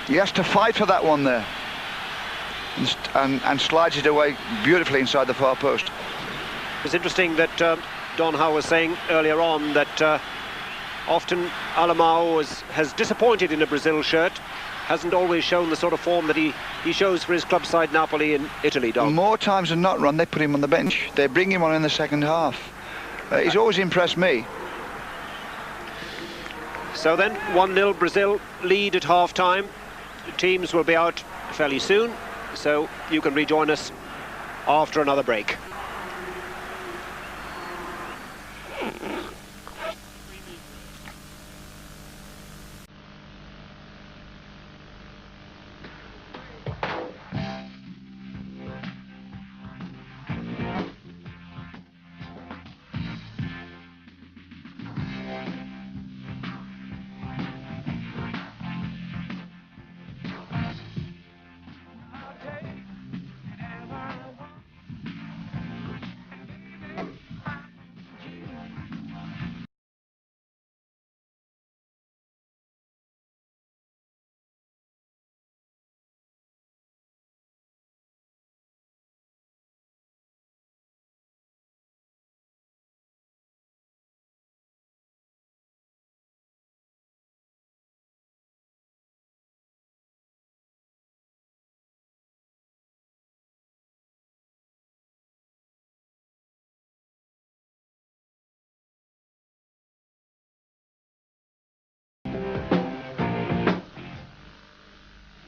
He has to fight for that one there. And slides it away beautifully inside the far post. It's interesting that Don Howe was saying earlier on that often Alemão has disappointed in a Brazil shirt, hasn't always shown the sort of form that he shows for his club side Napoli in Italy, Don. More times than not, Ron, they put him on the bench. They bring him on in the second half. He's always impressed me. So then, 1-0 Brazil lead at half-time. The teams will be out fairly soon, so you can rejoin us after another break.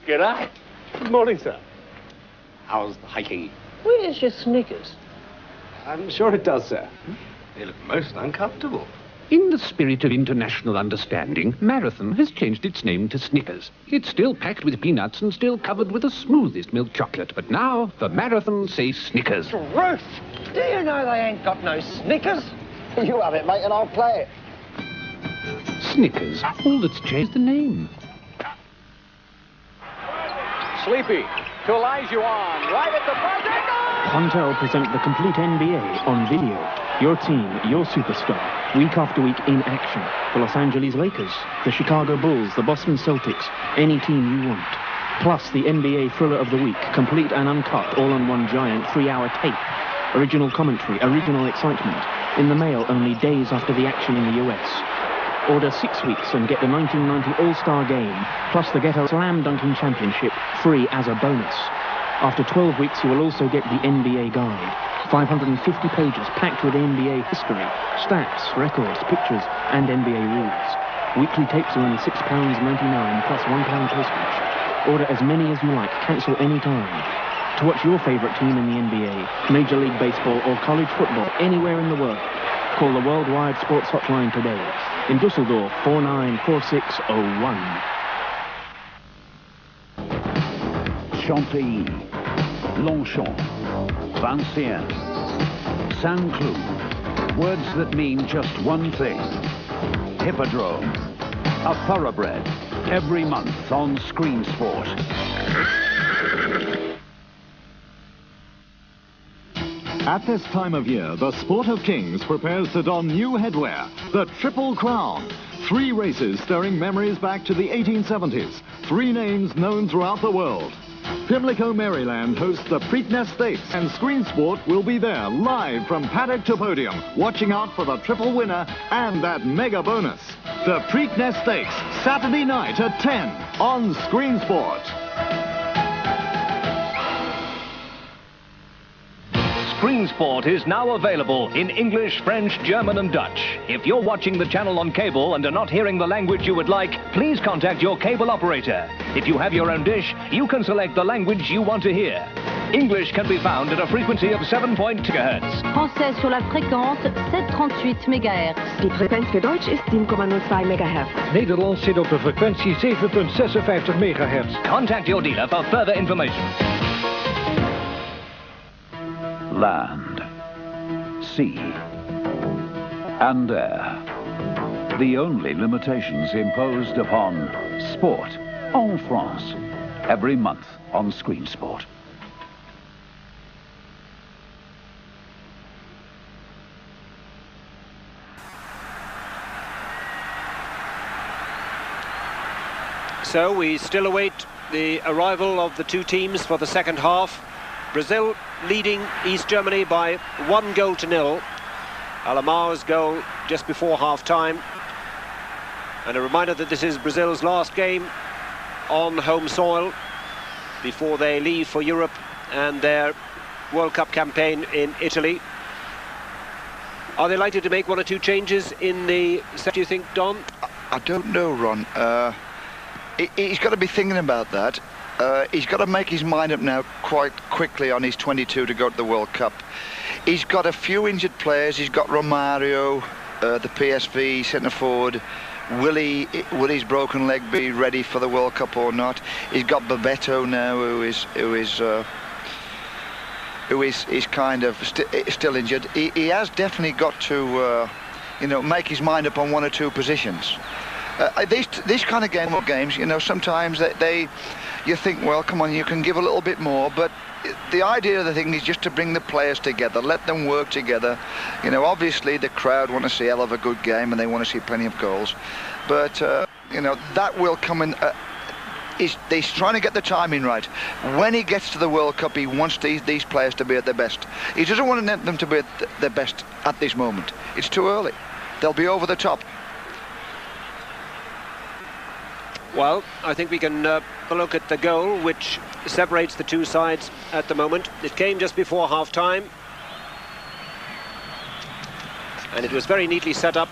G'day. Good morning, sir. How's the hiking? Where's your sneakers? I'm sure it does, sir. They look most uncomfortable. In the spirit of international understanding, Marathon has changed its name to Snickers. It's still packed with peanuts and still covered with the smoothest milk chocolate. But now, for Marathon, say Snickers. Ruth, do you know they ain't got no Snickers? You have it, mate, and I'll play it. Snickers. All that's changed the name. Sleepy to Olajuwon, right at the buzzer. Quantel present the complete NBA on video. Your team, your superstar, week after week in action. The Los Angeles Lakers, the Chicago Bulls, the Boston Celtics, any team you want. Plus the NBA Thriller of the Week, complete and uncut, all on one giant 3-hour tape. Original commentary, original excitement. In the mail only days after the action in the US. Order 6 weeks and get the 1990 All-Star Game, plus the Ghetto Slam Dunking Championship, free as a bonus. After 12 weeks, you will also get the NBA Guide. 550 pages packed with NBA history, stats, records, pictures, and NBA rules. Weekly tapes are only £6.99 plus £1 postage. Order as many as you like, cancel any time. To watch your favourite team in the NBA, Major League Baseball, or college football anywhere in the world, call the Worldwide Sports Hotline today. In Dusseldorf, 494601. Chantilly, Longchamp, Valenciennes, Saint-Cloud. Words that mean just one thing. Hippodrome. A thoroughbred. Every month on Screen Sport. At this time of year, the Sport of Kings prepares to don new headwear, the Triple Crown. 3 races stirring memories back to the 1870s. 3 names known throughout the world. Pimlico, Maryland hosts the Preakness Stakes, and Screen Sport will be there live from paddock to podium, watching out for the triple winner and that mega bonus. The Preakness Stakes, Saturday night at 10 on Screen Sport. Screen Sport is now available in English, French, German and Dutch. If you're watching the channel on cable and are not hearing the language you would like, please contact your cable operator. If you have your own dish, you can select the language you want to hear. English can be found at a frequency of 7.2 GHz. Français sur la fréquence 738 MHz. Die frequentie für Deutsch ist 7,02 MHz. Nederlands zit op de frequentie 7.56 MHz. Contact your dealer for further information. Land, sea, and air. The only limitations imposed upon sport en France. Every month on Screen Sport. So we still await the arrival of the 2 teams for the second half. Brazil leading East Germany by 1-0. Alamar's goal just before half-time. And a reminder that this is Brazil's last game on home soil before they leave for Europe and their World Cup campaign in Italy. Are they likely to make 1 or 2 changes in the set, do you think, Don? I don't know, Ron. He's got to be thinking about that. He's got to make his mind up now quite quickly on his 22 to go to the World Cup. He's got a few injured players. He's got Romario, the PSV centre forward. Will his broken leg be ready for the World Cup or not? He's got Bebeto now, who is kind of still injured. He has definitely got to, make his mind up on 1 or 2 positions. These kind of games, sometimes you think, well, come on, you can give a little bit more, but the idea of the thing is just to bring the players together, let them work together. Obviously the crowd want to see a hell of a good game and they want to see plenty of goals, but that will come in. He's trying to get the timing right. When he gets to the World Cup, he wants these players to be at their best. He doesn't want them to be at their best at this moment. It's too early. They'll be over the top. Well, I think we can look at the goal which separates the 2 sides at the moment. It came just before half-time. And it was very neatly set up.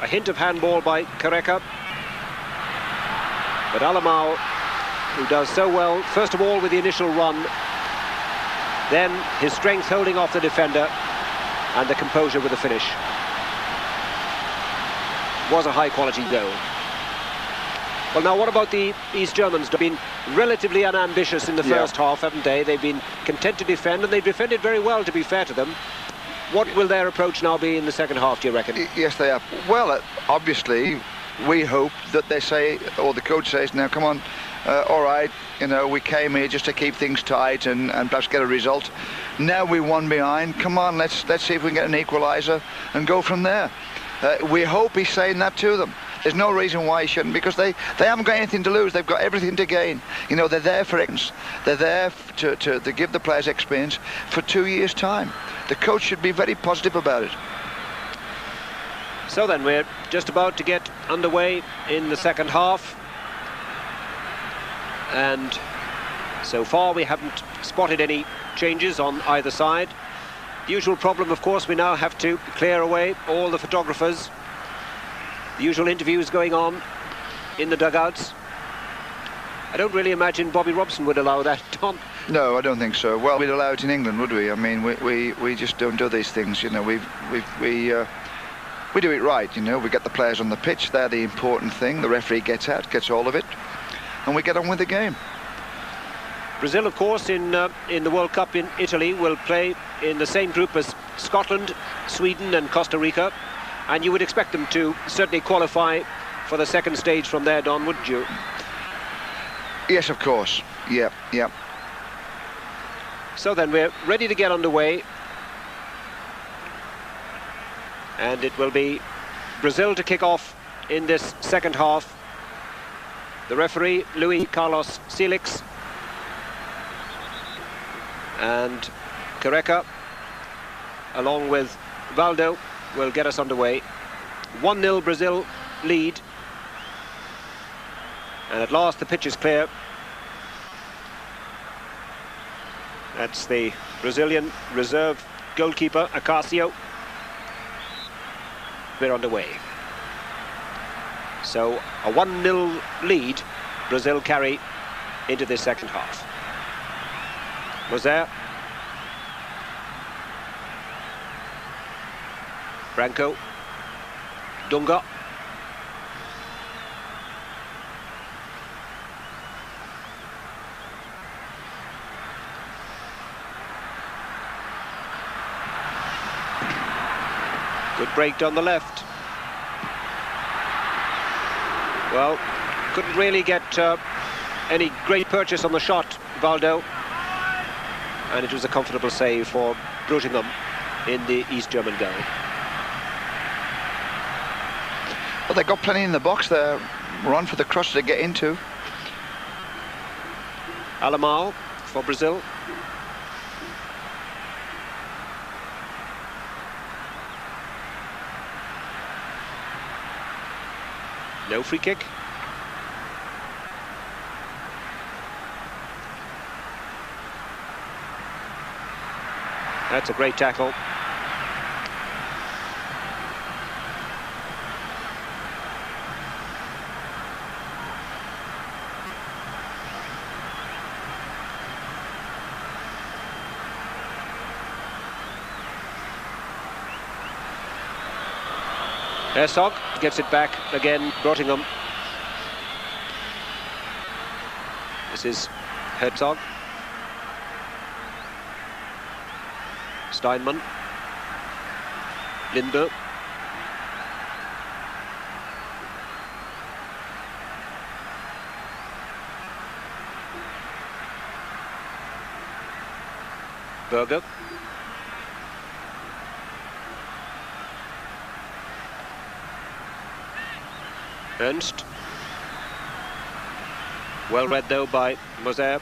A hint of handball by Careca. But Alamau, who does so well, first of all with the initial run, then his strength holding off the defender, and the composure with the finish. was a high-quality goal. Well, now, what about the East Germans? They've been relatively unambitious in the first half, haven't they? They've been content to defend, and they've defended very well, to be fair to them. What will their approach now be in the second half, do you reckon? Yes, they are. Well, obviously, we hope that they say, or the coach says, now, come on, all right, you know, we came here just to keep things tight and perhaps get a result. Now we're one behind. Come on, let's see if we can get an equaliser and go from there. We hope he's saying that to them. There's no reason why he shouldn't, because they haven't got anything to lose. They've got everything to gain. You know, they're there for experience. They're there to give the players experience for 2 years' time. The coach should be very positive about it. So then, we're just about to get underway in the second half. And so far, we haven't spotted any changes on either side. The usual problem, of course, we now have to clear away all the photographers. The usual interviews going on in the dugouts. I don't really imagine Bobby Robson would allow that, Tom. No, I don't think so. Well, we'd allow it in England, would we? I mean, we just don't do these things. You know, we do it right. You know, we get the players on the pitch. They're the important thing. The referee gets out, gets all of it, and we get on with the game. Brazil, of course, in the World Cup in Italy, will play in the same group as Scotland, Sweden, and Costa Rica. And you would expect them to certainly qualify for the second stage from there, Don, wouldn't you? Yes, of course. Yeah. So then, we're ready to get underway. And it will be Brazil to kick off in this second half. The referee, Luis Carlos Felix. And Careca, along with Valdo, will get us underway. 1-0 Brazil lead. And at last the pitch is clear. That's the Brazilian reserve goalkeeper, Acacio. We're underway. So a 1-0 lead Brazil carry into this second half. Mozer. Branco. Dunga. Good break down the left. Well, couldn't really get any great purchase on the shot, Valdo. And it was a comfortable save for Brutingham in the East German goal. Well, they've got plenty in the box there. Run for the cross to get into. Alemão for Brazil. No free kick. That's a great tackle. Herzog gets it back again, Brutingham. This is Herzog. Steinmann. Lindbergh. Berger. Ernst. Well read though by Mozer.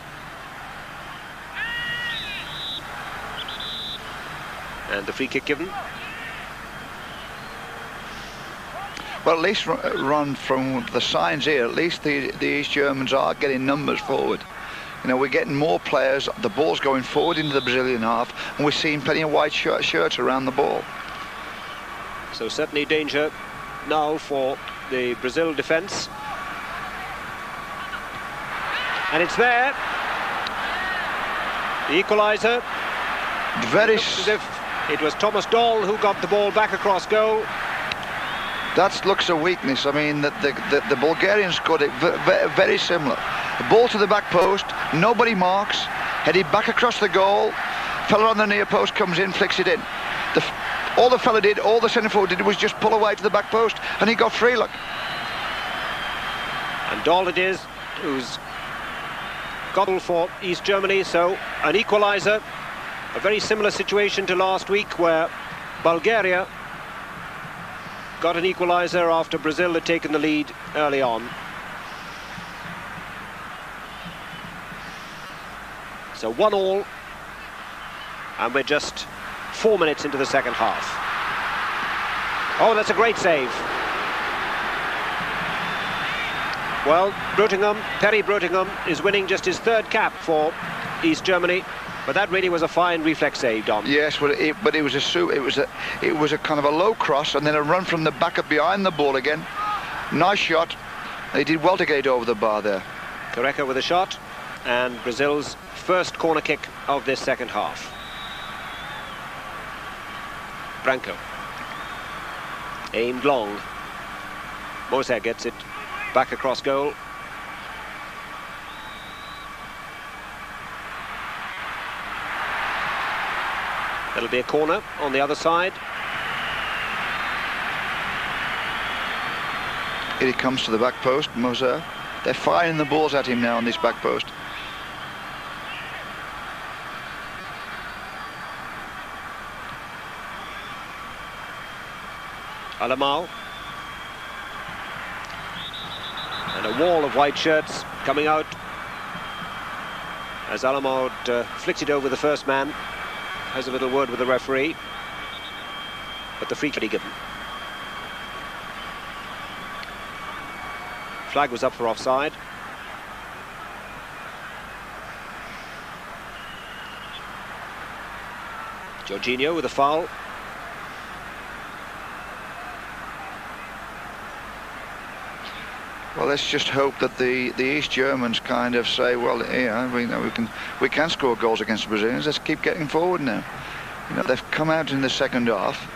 And the free kick given. Well, at least run from the signs here, at least the East Germans are getting numbers forward. You know, we're getting more players, the ball's going forward into the Brazilian half, and we're seeing plenty of white shirts around the ball. So certainly danger now for the Brazil defence. And it's there. The equaliser. Very as if it was Thomas Dahl who got the ball back across goal. That looks a weakness. I mean, the Bulgarians got it very similar. The ball to the back post, nobody marks, headed back across the goal, fella on the near post comes in, flicks it in. All the fella did, all the centre forward did was just pull away to the back post, and he got free, look. And Dahl it is, who's goal for East Germany, so an equaliser. A very similar situation to last week, where Bulgaria got an equaliser after Brazil had taken the lead early on. So 1-1, and we're just 4 minutes into the second half. Oh, that's a great save. Well, Perry Brootingham is winning just his third cap for East Germany, but that really was a fine reflex save, Dom. Yes, but it was a kind of a low cross and then a run from the back up behind the ball again. Nice shot. They did well to get it over the bar there. Careca with a shot, and Brazil's first corner kick of this second half. Branco. Aimed long. Mozer gets it back across goal. That'll be a corner on the other side. Here he comes to the back post, Mozer. They're firing the balls at him now on this back post. Alemão. And a wall of white shirts coming out as Alemão flicks it over the first man. Has a little word with the referee, but the free kick given. Flag was up for offside. Jorginho with a foul. Well, let's just hope that the East Germans kind of say, well, yeah, we can score goals against the Brazilians. Let's keep getting forward now. You know, they've come out in the second half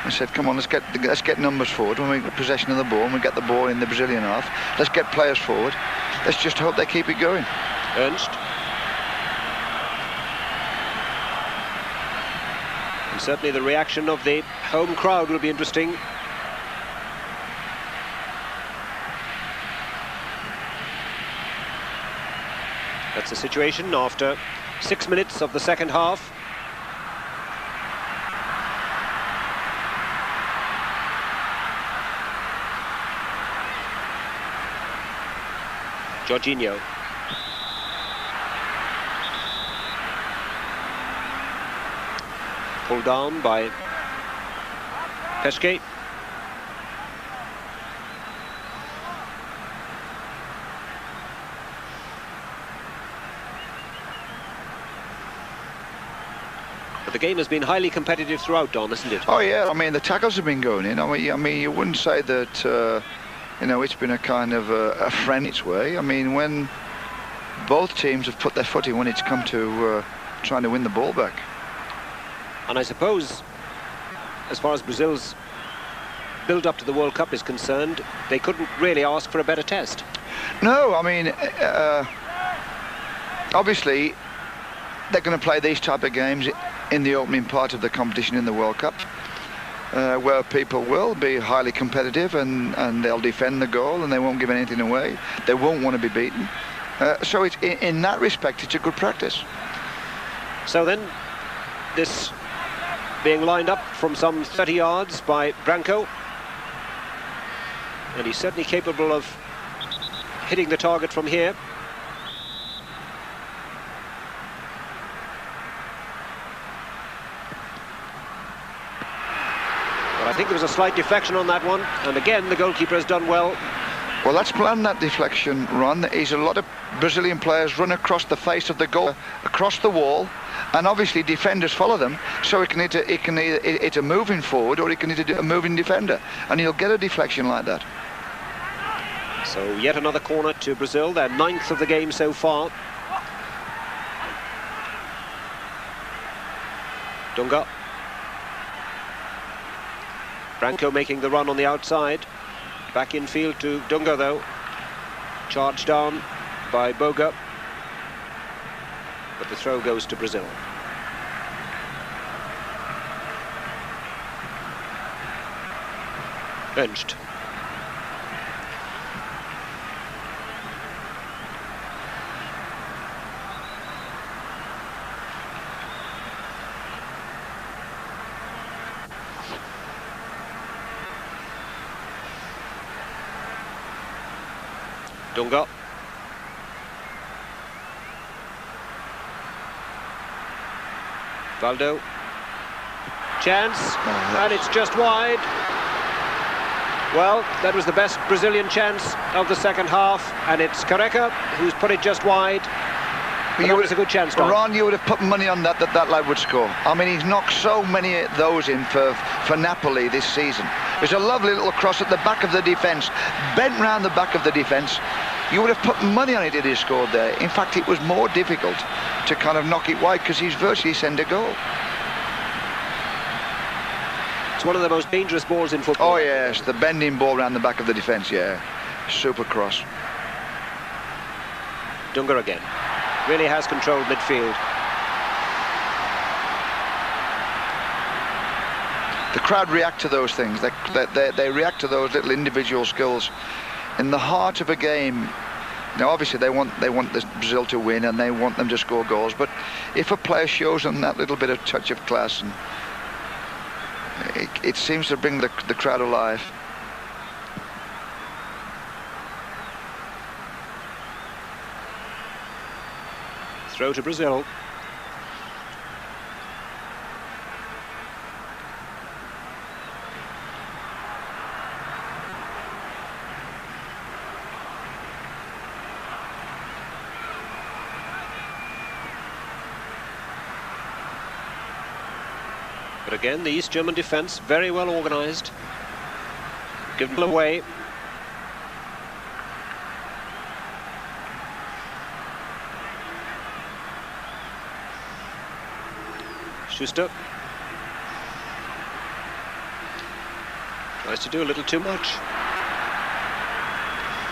and said, come on, let's get numbers forward. When we get possession of the ball and we get the ball in the Brazilian half, let's get players forward. Let's just hope they keep it going. Ernst. And certainly the reaction of the home crowd will be interesting. That's the situation after 6 minutes of the second half. Jorginho. Pulled down by Pesquet. But the game has been highly competitive throughout, Don, hasn't it? Oh yeah, I mean the tackles have been going in. I mean you wouldn't say that you know, it's been a kind of a friendly way. I mean, when both teams have put their foot in when it's come to trying to win the ball back. And I suppose, as far as Brazil's build-up to the World Cup is concerned, they couldn't really ask for a better test. No, I mean, obviously, they're going to play these type of games in the opening part of the competition in the World Cup, where people will be highly competitive and they'll defend the goal and they won't give anything away. They won't want to be beaten. So it's, in that respect, it's a good practice. So then, this being lined up from some 30 yards by Branco. And he's certainly capable of hitting the target from here. But I think there was a slight deflection on that one, and again the goalkeeper has done well. Well, let's plan that deflection run. Is a lot of Brazilian players run across the face of the goal, across the wall, and obviously defenders follow them, so it can either hit a moving forward or it can hit a moving defender, and he'll get a deflection like that. So yet another corner to Brazil, their 9th of the game so far. Dunga. Branco making the run on the outside. Back infield to Dunga, though. Charged down by Boga. But the throw goes to Brazil. Benched. Dunga. Valdo. Chance, and it's just wide. Well, that was the best Brazilian chance of the second half, and it's Careca who's put it just wide. But that was a good chance, Don. Ron, you would have put money on that lad would score. I mean, he's knocked so many of those in for Napoli this season. There's a lovely little cross at the back of the defence, bent round the back of the defence. You would have put money on it if he scored there. In fact, it was more difficult to kind of knock it wide because he's virtually sent a goal. It's one of the most dangerous balls in football. Oh yes, the bending ball around the back of the defence, yeah. Super cross. Dunga again. Really has controlled midfield. The crowd react to those things. They react to those little individual skills. In the heart of a game, now obviously they want Brazil to win and they want them to score goals, but if a player shows them that little bit of touch of class, and it seems to bring the crowd alive. Throw to Brazil. But again, the East German defence very well organised. Given away. Schuster tries to do a little too much.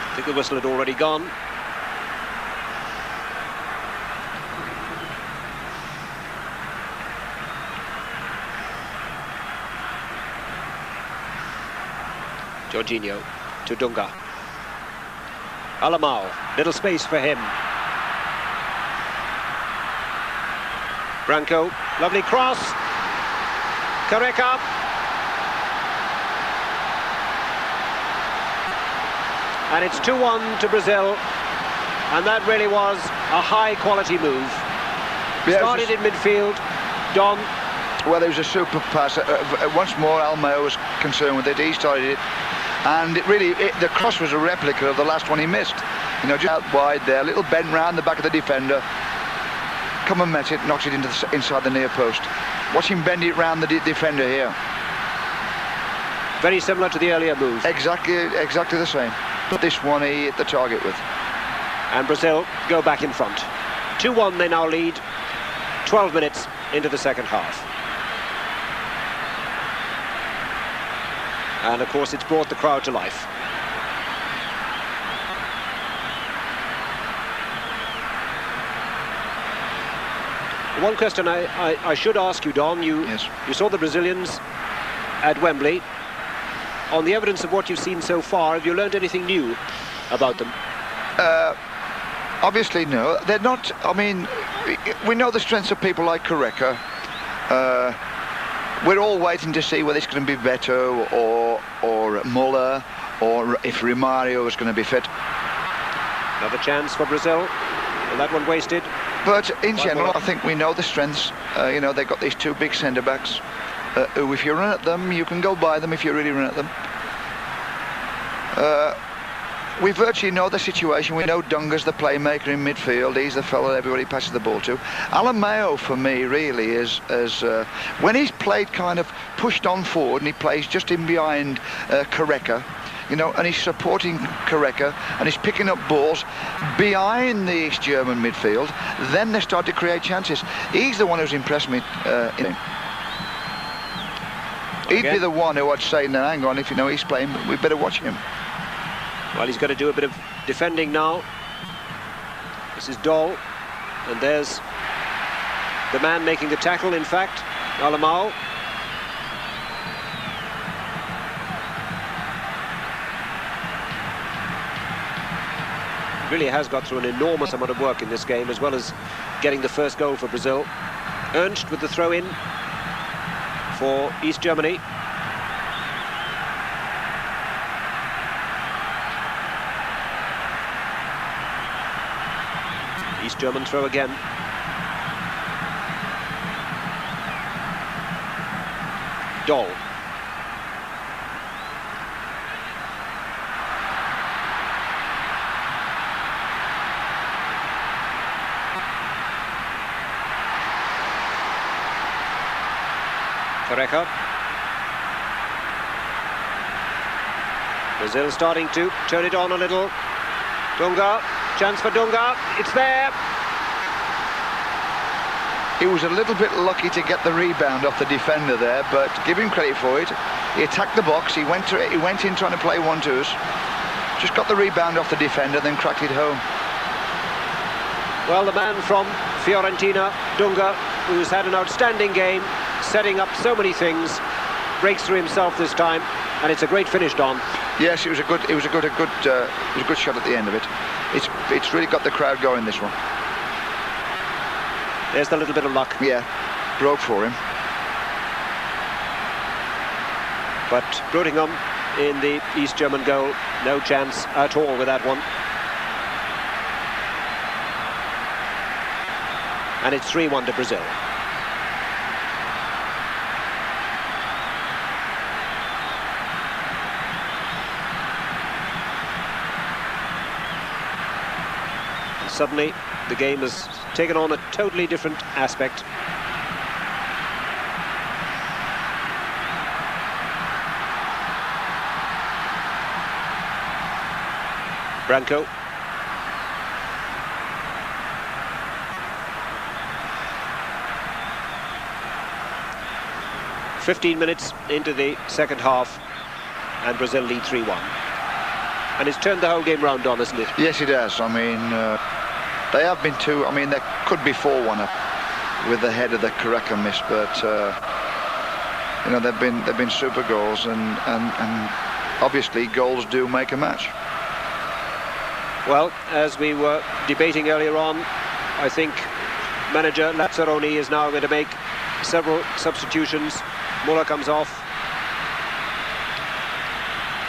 I think the whistle had already gone. Jorginho to Dunga. Alamao, little space for him. Branco, lovely cross. Careca. And it's 2-1 to Brazil. And that really was a high-quality move. Yeah, started in midfield. Don. Well, there was a super pass. Once more, Almao was concerned with it. He started it. And the cross was a replica of the last one he missed. You know, just out wide there, a little bent round the back of the defender. Come and met it, knocks it into inside the near post. Watch him bend it round the defender here. Very similar to the earlier move. Exactly the same. But this one he hit the target with. And Brazil go back in front. 2-1 they now lead. 12 minutes into the second half. And of course it's brought the crowd to life. One question I should ask you, Don. You saw the Brazilians at Wembley. On the evidence of what you've seen so far, have you learned anything new about them? Obviously no. They're not. I mean, we know the strengths of people like Careca. We're all waiting to see whether it's going to be Beto or Muller, or if Romario is going to be fit. Another chance for Brazil, and that one wasted. But in general, I think we know the strengths. You know, they've got these two big centre-backs who, if you run at them, you can go by them if you really run at them. We virtually know the situation. We know Dunga's the playmaker in midfield. He's the fellow everybody passes the ball to. Alamao, for me, really is when he's played kind of pushed on forward and he plays just in behind Careca, you know, and he's supporting Careca and he's picking up balls behind the East German midfield, then they start to create chances. He's the one who's impressed me in him. He'd be the one who I'd say, no, hang on, if you know he's playing, we better watch him. Well, he's got to do a bit of defending now. This is Doll, and there's the man making the tackle, in fact, Alamau. Really has got through an enormous amount of work in this game, as well as getting the first goal for Brazil. Ernst with the throw-in for East Germany. East German throw again. Doll. Taffarel. Brazil starting to turn it on a little. Dunga, chance for Dunga, it's there. He was a little bit lucky to get the rebound off the defender there, but give him credit for it. He attacked the box, he went in trying to play 1-2s. Just got the rebound off the defender, then cracked it home. Well, the man from Fiorentina, Dunga, who's had an outstanding game, setting up so many things, breaks through himself this time, and it's a great finish, Don. Yes, it was a good shot at the end of it. It's really got the crowd going, this one. There's the little bit of luck. Yeah, broke for him. But Broughtingham in the East German goal, no chance at all with that one. And it's 3-1 to Brazil. Suddenly, the game has taken on a totally different aspect. Branco. "15 minutes into the second half, and Brazil lead 3-1. And it's turned the whole game round on, isn't it? Yes, it has. I mean, they have been two. I mean, there could be 4-1 up with the head of the Carreca miss, but you know, they've been super goals, and obviously goals do make a match. Well, as we were debating earlier on, I think manager Lazzaroni is now going to make several substitutions. Muller comes off,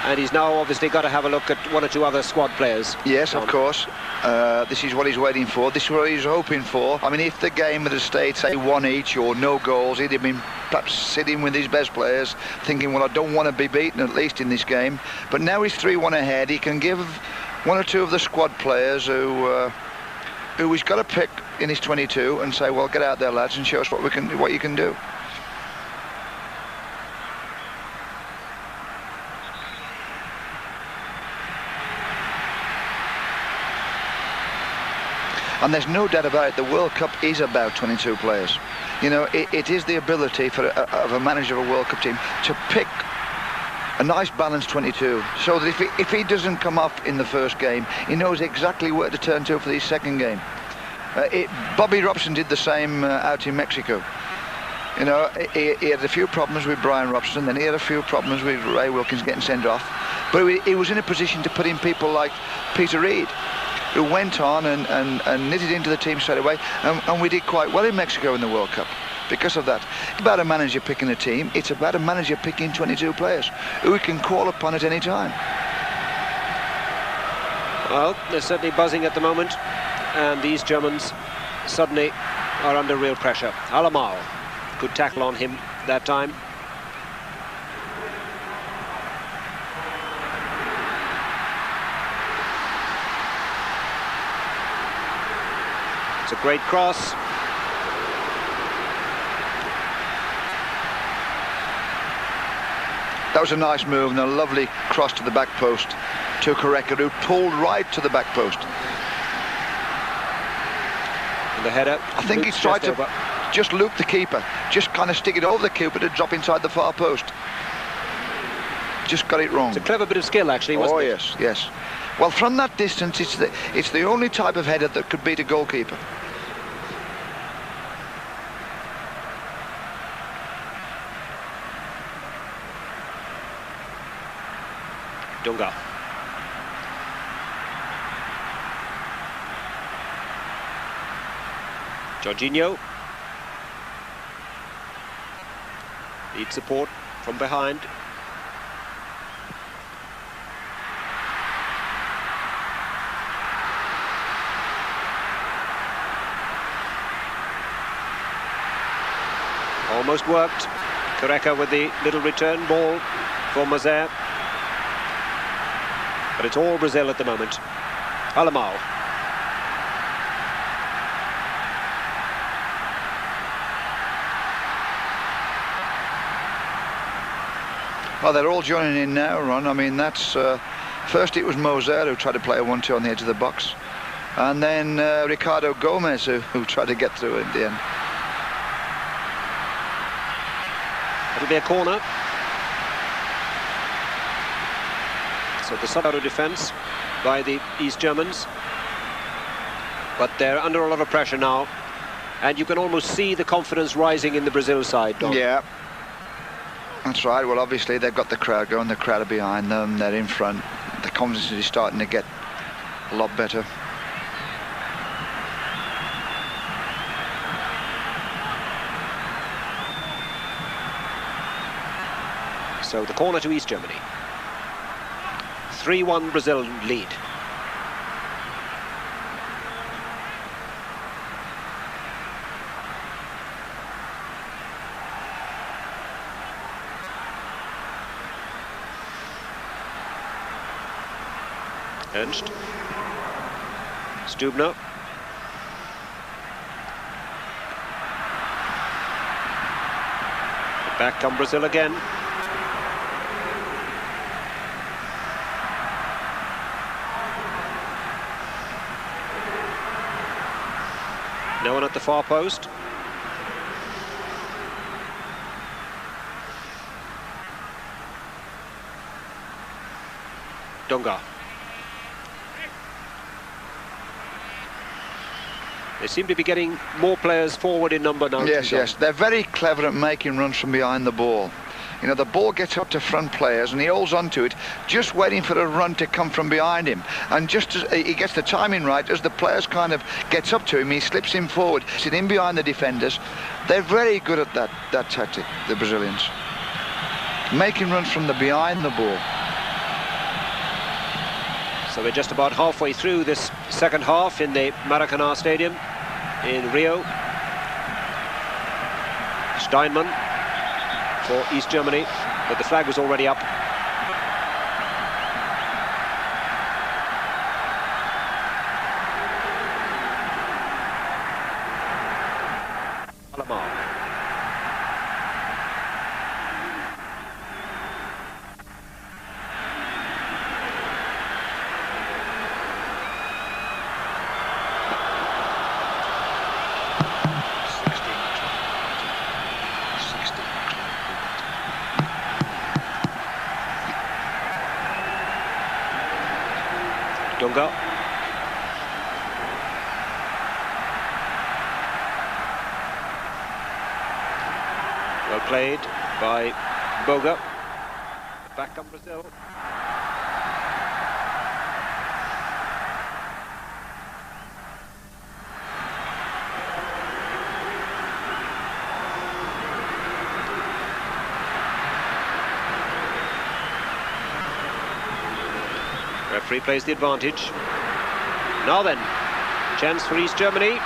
and he's now obviously got to have a look at one or two other squad players. Yes, of course. This is what he's waiting for. This is what he's hoping for. I mean, if the game had stayed, say, 1 each or no goals, he'd have been perhaps sitting with his best players, thinking, well, I don't want to be beaten, at least in this game. But now he's 3-1 ahead. He can give one or two of the squad players who he's got to pick in his 22 and say, well, get out there, lads, and show us what you can do. And there's no doubt about it, the World Cup is about 22 players. You know, it is the ability of a manager of a World Cup team to pick a nice balanced 22, so that if he doesn't come up in the first game, he knows exactly where to turn to for the second game. Bobby Robson did the same out in Mexico. You know, he had a few problems with Brian Robson, then he had a few problems with Ray Wilkins getting sent off. But he was in a position to put in people like Peter Reid, who went on and knitted into the team straight away, and we did quite well in Mexico in the World Cup because of that. It's about a manager picking a team, it's about a manager picking 22 players who he can call upon at any time. Well, they're certainly buzzing at the moment, and these Germans suddenly are under real pressure. Alamau, good tackle on him that time. It's a great cross. That was a nice move and a lovely cross to the back post to Carreca, who pulled right to the back post. And the header. I think he tried to just loop the keeper, just kind of stick it over the keeper to drop inside the far post. just got it wrong. It's a clever bit of skill, actually, wasn't it? Oh, yes, yes. Well, from that distance, it's the only type of header that could beat a goalkeeper. Dunga. Jorginho. Needs support from behind. Almost worked. Correca with the little return ball for Mozer. But it's all Brazil at the moment. Alemão. Well, they're all joining in now, Ron. I mean, that's... first it was Mozer who tried to play a 1-2 on the edge of the box. And then Ricardo Gomes who tried to get through in the end. It'll be a corner. So the Estadio defence by the East Germans. But they're under a lot of pressure now. And you can almost see the confidence rising in the Brazil side, Don. Yeah. That's right. Well, obviously they've got the crowd going, the crowd are behind them, they're in front. The confidence is starting to get a lot better. So the corner to East Germany. 3-1 Brazil lead. Ernst. Stubner. Back come Brazil again. No one at the far post. Dunga. They seem to be getting more players forward in number now. Yes, yes. They're very clever at making runs from behind the ball. You know, the ball gets up to front players and he holds on to it, just waiting for a run to come from behind him. And just as he gets the timing right, as the players kind of gets up to him, he slips him forward, sits in behind the defenders. They're very good at that tactic, the Brazilians. Making runs from the behind the ball. So we're just about halfway through this second half in the Maracanã Stadium in Rio. Steinmann for East Germany, but the flag was already up. Alemão. Dunga. Well played by Boga. Back on Brazil. Referee plays the advantage. Now then, chance for East Germany.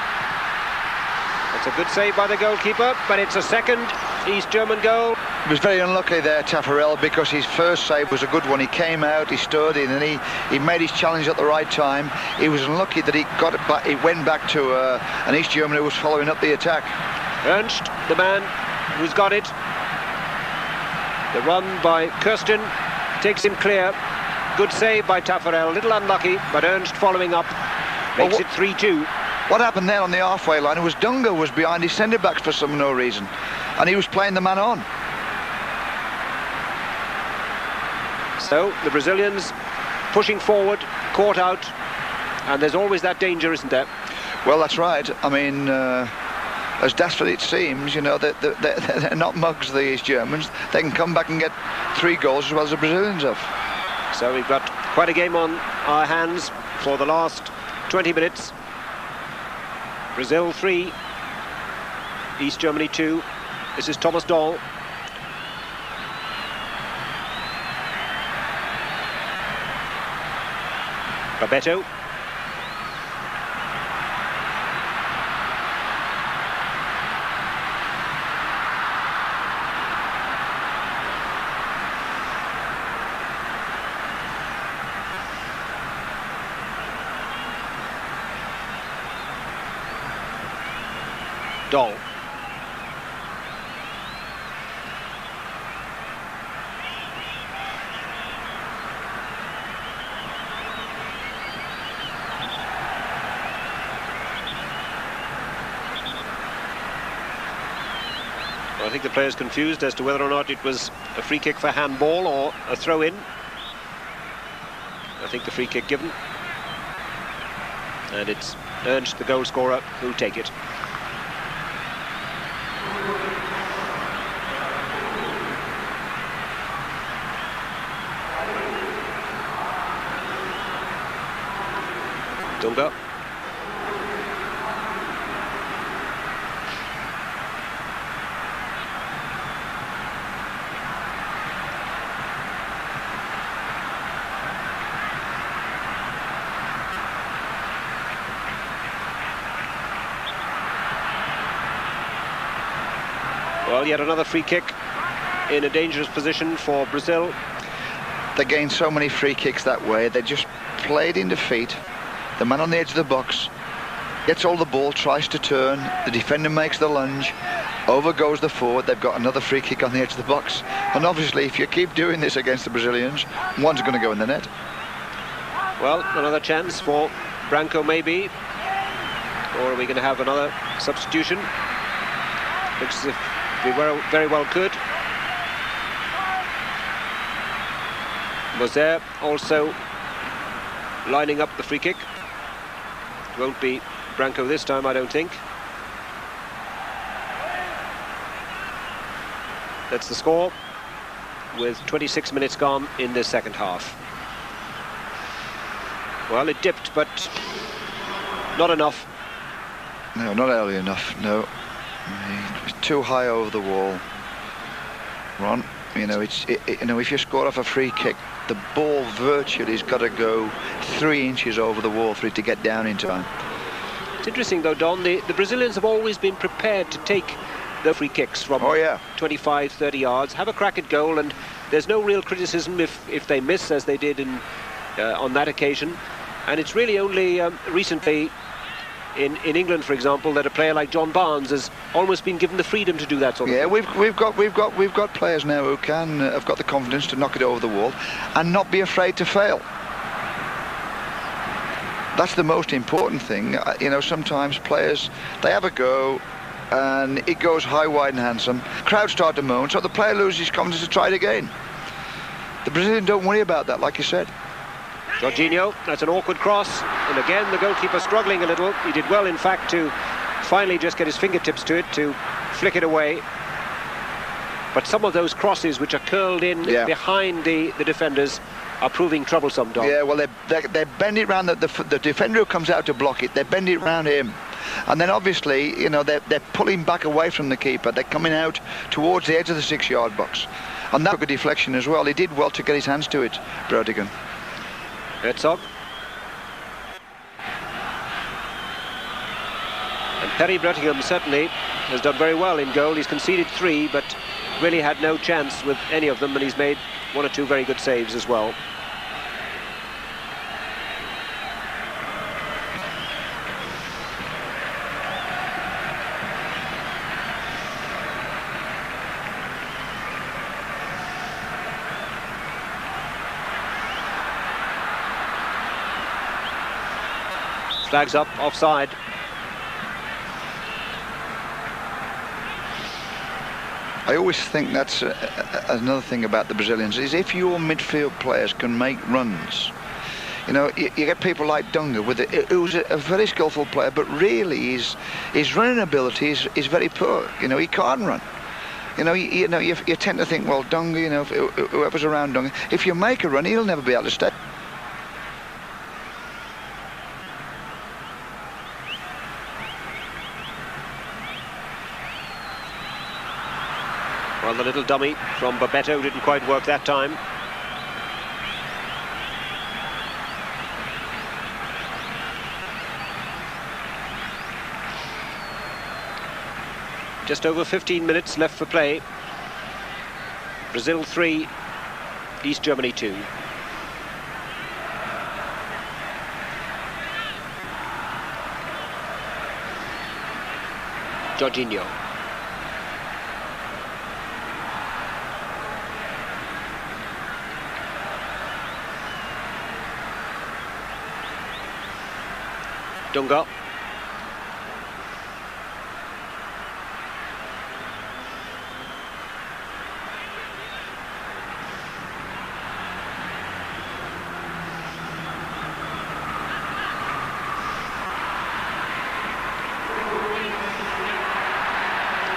That's a good save by the goalkeeper, but it's a second East German goal. He was very unlucky there, Taffarel, because his first save was a good one. He came out, he stood in, and he made his challenge at the right time. He was unlucky that he got it back. He went back to an East German who was following up the attack. Ernst, the man who's got it. The run by Kirsten takes him clear. Good save by Taffarel, a little unlucky, but Ernst following up makes it 3-2. What happened there on the halfway line was Dunga was behind his centre-backs for some no reason, and he was playing the man on. So the Brazilians pushing forward, caught out, and there's always that danger, isn't there? Well, that's right. I mean, as desperate it seems, you know, they're not mugs, these Germans. They can come back and get 3 goals as well as the Brazilians have. So we've got quite a game on our hands for the last 20 minutes. Brazil 3, East Germany 2. This is Thomas Doll. Bebeto. Doll. I think the player's confused as to whether or not it was a free kick for handball or a throw-in. I think the free kick given. And it's Ernst, the goal scorer, who'll take it. Dunga. Well, yet another free kick in a dangerous position for Brazil. They gain so many free kicks that way. They just played in defeat. The man on the edge of the box gets hold of the ball, tries to turn. The defender makes the lunge. Over goes the forward. They've got another free kick on the edge of the box. And obviously, if you keep doing this against the Brazilians, one's going to go in the net. Well, another chance for Branco maybe. Or are we going to have another substitution? Looks as if we very well could. Mozer also lining up the free kick. Won't be Branco this time, I don't think. That's the score, with 26 minutes gone in the second half. Well, it dipped, but not enough. No, not early enough, no. I mean, it was too high over the wall. Ron, you know, you know, if you score off a free kick, the ball virtually has got to go 3 inches over the wall for it to get down in time. It's interesting though, Don, the Brazilians have always been prepared to take the free kicks from 25, 30 yards, have a crack at goal, and there's no real criticism if they miss, as they did on that occasion. And it's really only recently in England, for example, that a player like John Barnes has almost been given the freedom to do that sort of thing. Yeah, we've got players now who can have got the confidence to knock it over the wall and not be afraid to fail. That's the most important thing. You know, sometimes players, they have a go and it goes high, wide and handsome. Crowds start to moan, so the player loses his confidence to try it again. The Brazilians don't worry about that, like you said. Jorginho, that's an awkward cross, and again the goalkeeper struggling a little. He did well, in fact, to finally just get his fingertips to it, to flick it away. But some of those crosses which are curled in behind the defenders are proving troublesome, Don. Yeah, well, they bend it round the defender who comes out to block it. They bend it round him, and then obviously, you know, they're pulling back away from the keeper. They're coming out towards the edge of the 6-yard box, and that took a deflection as well. He did well to get his hands to it, Brodigan. Herzog. And Perry Brettingham certainly has done very well in goal. He's conceded 3, but really had no chance with any of them, and he's made 1 or 2 very good saves as well. Flags up, offside. I always think that's another thing about the Brazilians, is if your midfield players can make runs. You know, you get people like Dunga, who's a very skillful player, but really his running ability is very poor. You know, he can't run. You know, you tend to think, well, Dunga, you know, whoever's around Dunga, if you make a run, he'll never be able to stay. Well, the little dummy from Bebeto didn't quite work that time. Just over 15 minutes left for play. Brazil 3, East Germany 2. Jorginho. Dunga.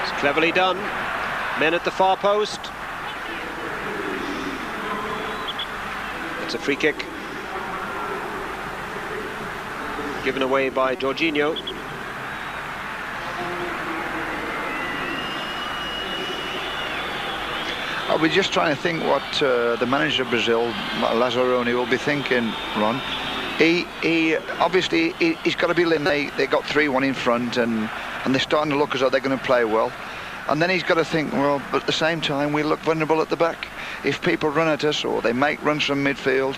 It's cleverly done. Men at the far post. It's a free kick. Given away by Jorginho. I'll be just trying to think what the manager of Brazil, Lazzaroni, will be thinking, Ron. He obviously he's got to be in. They got 3-1 in front, and they're starting to look as though they're going to play well. And then he's got to think, well, but at the same time we look vulnerable at the back. If people run at us or they make runs from midfield,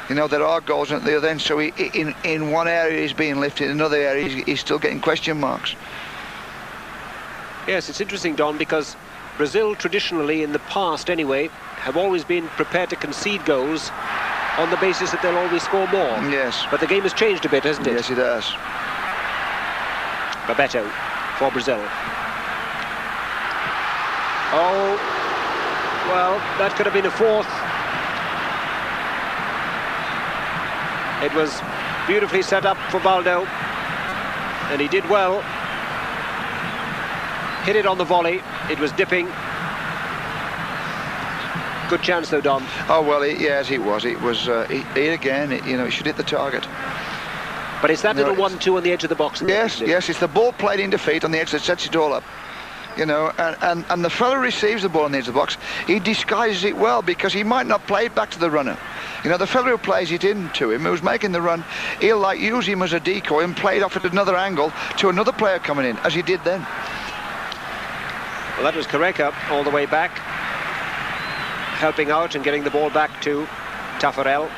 you know, there are goals at the other end, so in one area he's being lifted, in another area he's still getting question marks. Yes, it's interesting, Don, because Brazil traditionally, in the past anyway, have always been prepared to concede goals on the basis that they'll always score more. Yes. But the game has changed a bit, hasn't it? Yes, it has. Bebeto for Brazil. Oh, well, that could have been a fourth. It was beautifully set up for Baldo, and he did well. Hit it on the volley. It was dipping. Good chance, though, Don. Oh, well, yes, it was. It was, he again, you know, it should hit the target. But it's that little 1-2 on the edge of the box. Yes, yes, it's the ball played into feet on the edge that sets it all up. You know, and the fellow receives the ball on the edge of the box. He disguises it well because he might not play it back to the runner. You know, the fellow who plays it into him, who's making the run, he'll like use him as a decoy and play it off at another angle to another player coming in, as he did then. Well, that was Correca all the way back, helping out and getting the ball back to Taffarel.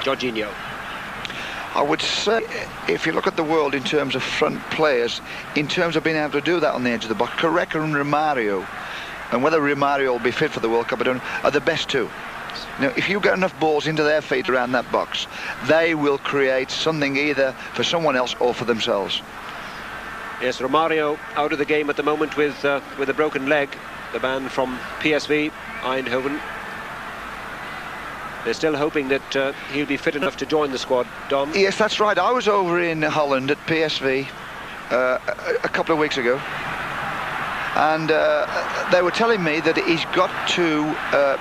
Jorginho. I would say, if you look at the world in terms of front players, in terms of being able to do that on the edge of the box, Correca and Romario, and whether Romario will be fit for the World Cup, I don't know, are the best two. Now, if you get enough balls into their feet around that box, they will create something either for someone else or for themselves. Yes, Romario out of the game at the moment with a broken leg. The man from PSV Eindhoven. They're still hoping that he'll be fit enough to join the squad, Dom. Yes, that's right. I was over in Holland at PSV a couple of weeks ago, and they were telling me that he's got two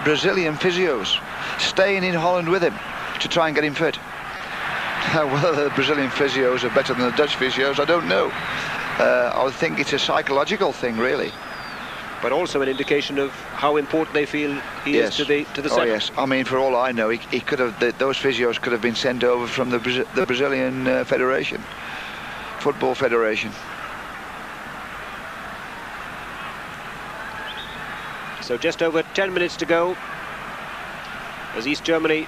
Brazilian physios staying in Holland with him to try and get him fit. Whether the Brazilian physios are better than the Dutch physios, I don't know. I would think it's a psychological thing, really. But also an indication of how important they feel he is to the Oh setup. yes, I mean, for all I know, he could have those physios could have been sent over from the Brazilian Federation, Football Federation. So just over 10 minutes to go, as East Germany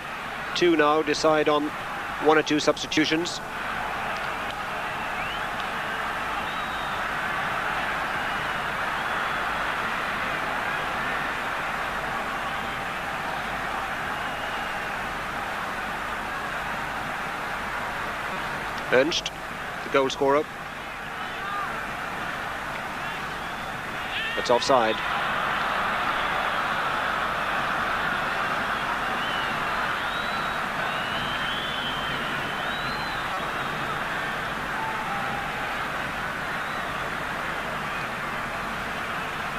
2 now decide on 1 or 2 substitutions. Ernst, the goal scorer. It's offside.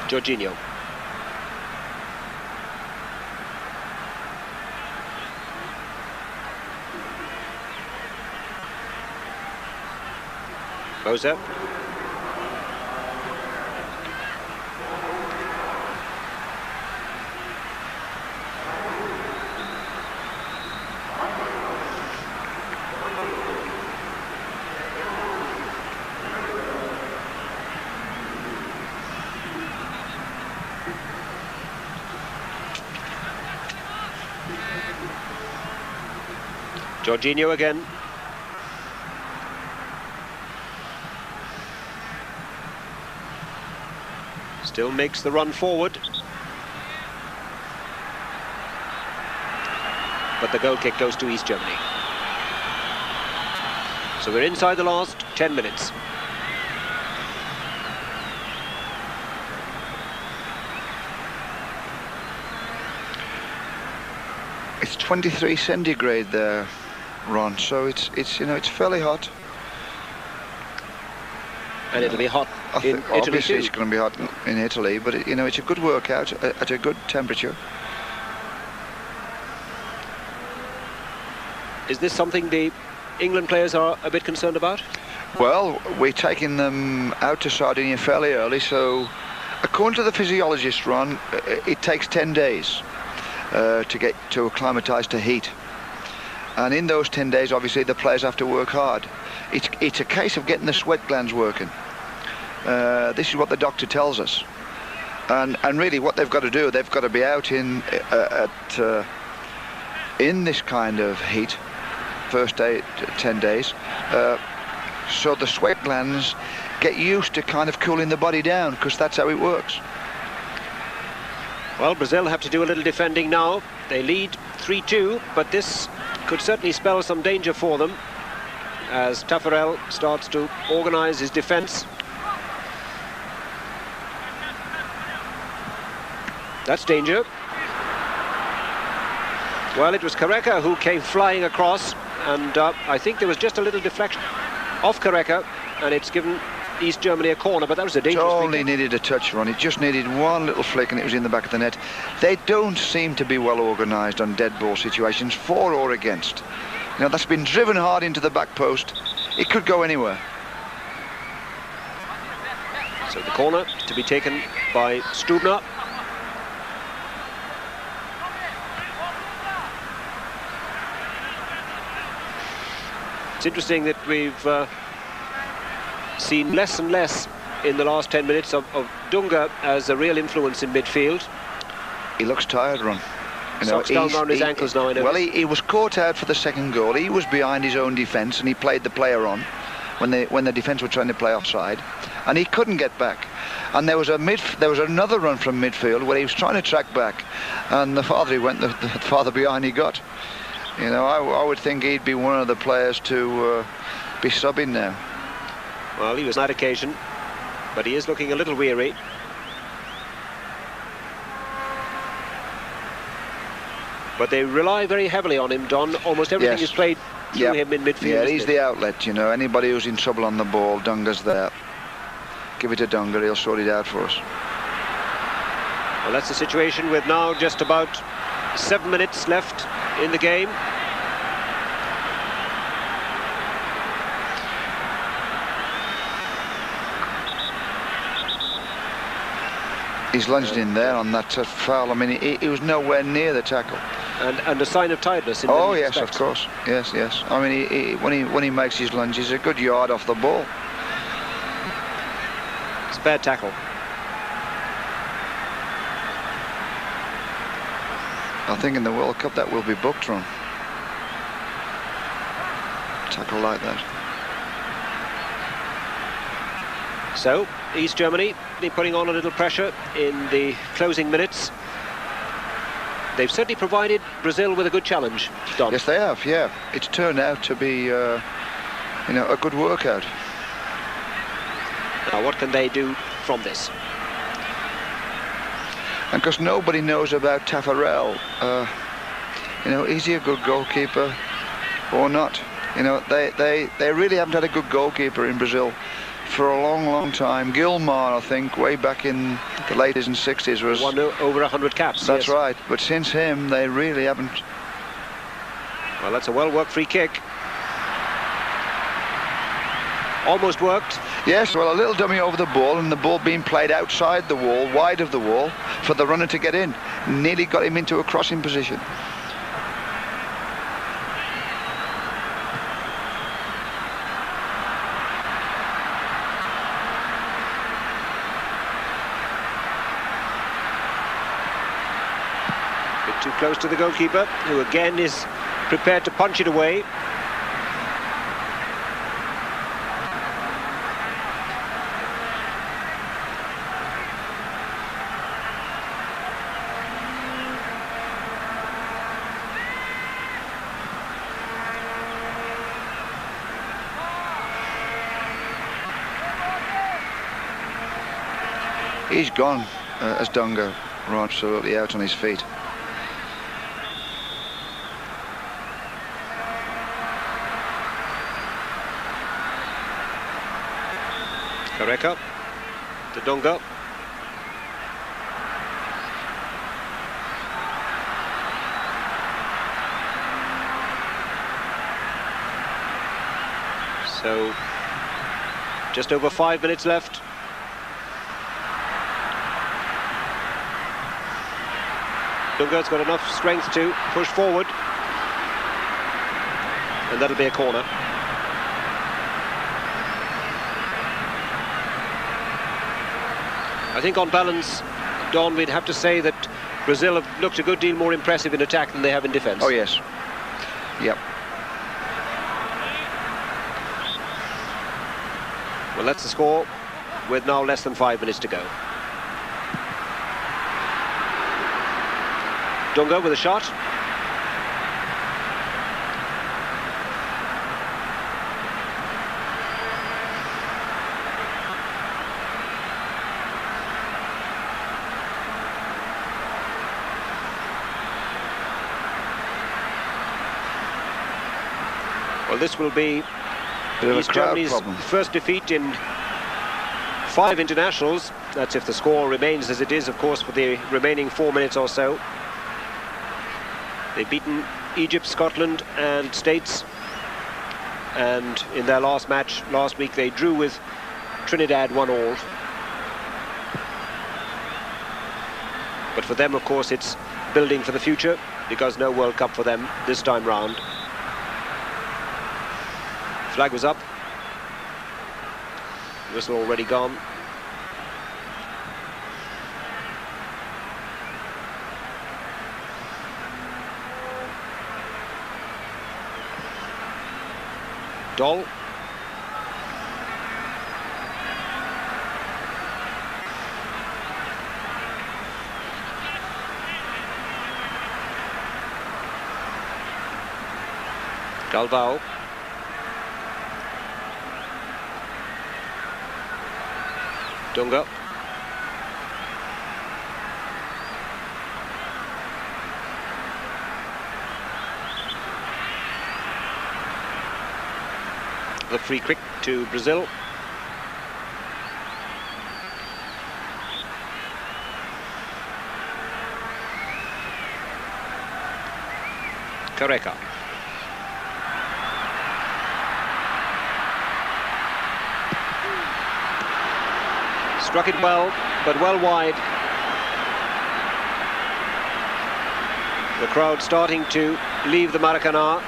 Jorginho. Mozer. Jorginho again. Still makes the run forward. But the goal kick goes to East Germany. So we're inside the last 10 minutes. It's 23 centigrade there, Ron, so it's fairly hot. And it'll be hot in Italy obviously too. It's going to be hot in Italy, but it's a good workout at a good temperature. Is this something the England players are a bit concerned about? Well, we're taking them out to Sardinia fairly early, so according to the physiologist, Ron, it takes 10 days to get to acclimatise to heat. And in those 10 days, obviously, the players have to work hard. It's a case of getting the sweat glands working. This is what the doctor tells us. And really what they've got to do, they've got to be out in this kind of heat, first 10 days, so the sweat glands get used to kind of cooling the body down, because that's how it works. Well, Brazil have to do a little defending now. They lead 3-2, but this could certainly spell some danger for them as Taffarel starts to organise his defence. That's danger. Well, it was Careca who came flying across, and I think there was just a little deflection off Careca, and it's given East Germany a corner, but that was a dangerous It only needed a touch, Ron. It just needed one little flick and it was in the back of the net. They don't seem to be well organised on dead ball situations, for or against. That's been driven hard into the back post. It could go anywhere. So the corner to be taken by Stubner. It's interesting that we've seen less and less in the last 10 minutes of Dunga as a real influence in midfield. He looks tired, Ron. Socks down around his ankles now, I know. Well, he was caught out for the second goal. He was behind his own defence and he played the player on when the defence were trying to play offside, and he couldn't get back. And there was another run from midfield where he was trying to track back, and the farther he went, the farther behind he got. I would think he'd be one of the players to be subbing now. Well, he was on that occasion, but he is looking a little weary. But they rely very heavily on him, Don. Almost everything is played through him in midfield. Yeah, he's the outlet, Anybody who's in trouble on the ball, Dunga's there. Give it to Dunga, he'll sort it out for us. Well, that's the situation with now just about 7 minutes left in the game. He's lunged in there on that foul. I mean, he was nowhere near the tackle. And a sign of tiredness in many respects. Of course. Yes. I mean, when he makes his lunge, he's a good yard off the ball. It's a bad tackle. I think in the World Cup that will be booked, Ron. Tackle like that. So, East Germany putting on a little pressure in the closing minutes. They've certainly provided Brazil with a good challenge, Don. Yes, they have, yeah. It's turned out to be, a good workout. Now, what can they do from this? And because nobody knows about Taffarel, you know, is he a good goalkeeper or not? You know, they really haven't had a good goalkeeper in Brazil for a long, long time. Gilmar, I think, way back in the late 80s and 60s was... Won over 100 caps. That's yes. right, but since him, they really haven't... Well, that's a well-worked free kick. Almost worked. Yes, well, a little dummy over the ball, and the ball being played outside the wall, wide of the wall, for the runner to get in. Nearly got him into a crossing position. Bit too close to the goalkeeper, who again is prepared to punch it away. He's gone, as Dunga, absolutely out on his feet. Kareka to Dunga. So, just over 5 minutes left. Dunga's got enough strength to push forward, and that'll be a corner. I think on balance, Don, we'd have to say that Brazil have looked a good deal more impressive in attack than they have in defence. Oh yes, yep. Well, that's the score with now less than 5 minutes to go. Dunga with a shot. Well, this will be East Germany's first defeat in 5 internationals. That's if the score remains as it is, of course, for the remaining 4 minutes or so. They've beaten Egypt, Scotland and States, and in their last match last week they drew with Trinidad 1-1. But for them, of course, it's building for the future, because no World Cup for them this time round. Flag was up. Whistle already gone. Doll. Galvão. Dunga. The free kick to Brazil. Kareka. Struck it well, but well wide. The crowd starting to leave the Maracanã.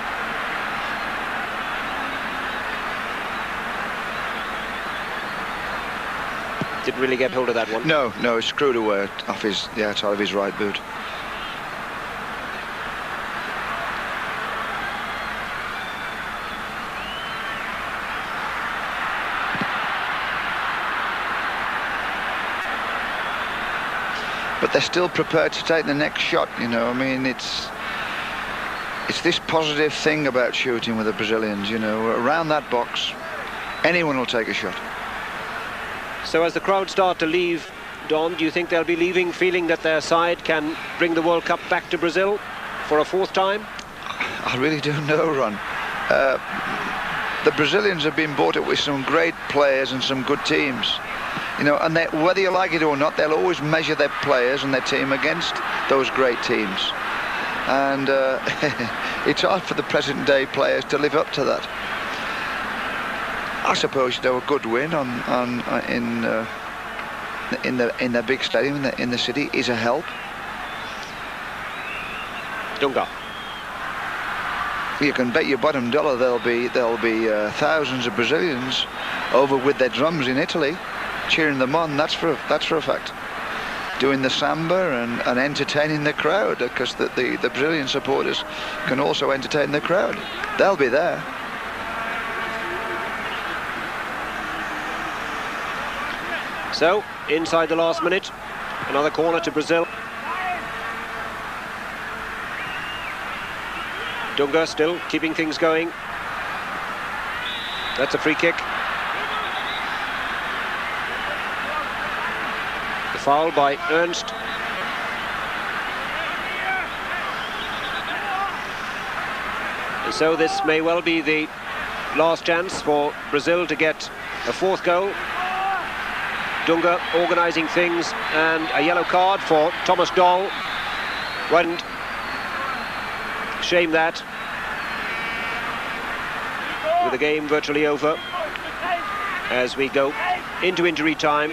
Didn't really get hold of that one. No, it screwed away off the outside of his right boot. But they're still prepared to take the next shot, you know. I mean, it's this positive thing about shooting with the Brazilians, you know. Around that box, anyone will take a shot. So as the crowd start to leave, Don, do you think they'll be leaving feeling that their side can bring the World Cup back to Brazil for a fourth time? I really don't know, Ron. The Brazilians have been brought up with some great players and some good teams. You know, and whether you like it or not, they'll always measure their players and their team against those great teams. And it's hard for the present day players to live up to that. I suppose, you know, a good win in the big stadium in the city is a help. Dunga. You can bet your bottom dollar there'll be thousands of Brazilians over with their drums in Italy, cheering them on. That's for a fact. Doing the samba and entertaining the crowd, because the Brazilian supporters can also entertain the crowd. They'll be there. So, inside the last minute, another corner to Brazil. Dunga still keeping things going. That's a free kick. The foul by Ernst. And so this may well be the last chance for Brazil to get a fourth goal. Dunga organising things, and a yellow card for Thomas Doll. And shame that, with the game virtually over as we go into injury time.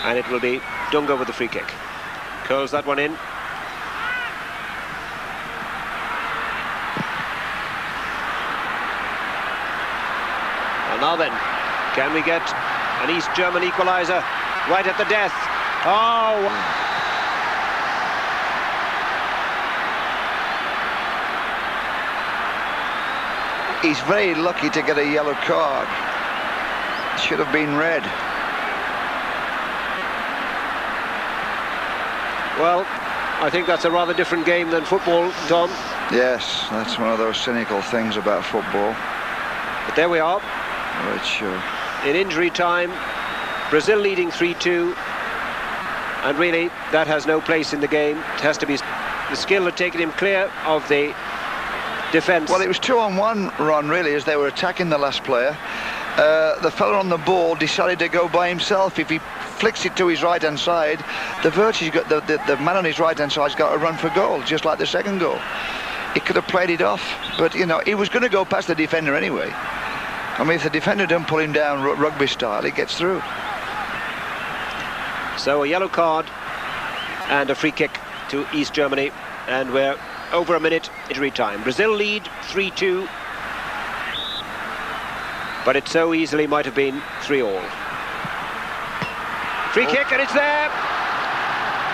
And it will be Dunga with the free kick. Curls that one in. Now then, can we get an East German equaliser right at the death? Oh! He's very lucky to get a yellow card. Should have been red. Well, I think that's a rather different game than football, Tom. Yes, that's one of those cynical things about football. But there we are. Which, in injury time, Brazil leading 3-2, and really that has no place in the game. It has to be the skill had taken him clear of the defence. Well, it was 2-on-1, Ron, really, as they were attacking the last player. The fella on the ball decided to go by himself. If he flicks it to his right-hand side, the man on his right-hand side's got to run for goal, just like the second goal. He could have played it off, but, you know, he was going to go past the defender anyway. I mean, if the defender doesn't pull him down rugby style, he gets through. So a yellow card and a free kick to East Germany, and we're over a minute injury time. Brazil lead 3-2, but it so easily might have been 3-all. Free kick, and it's there.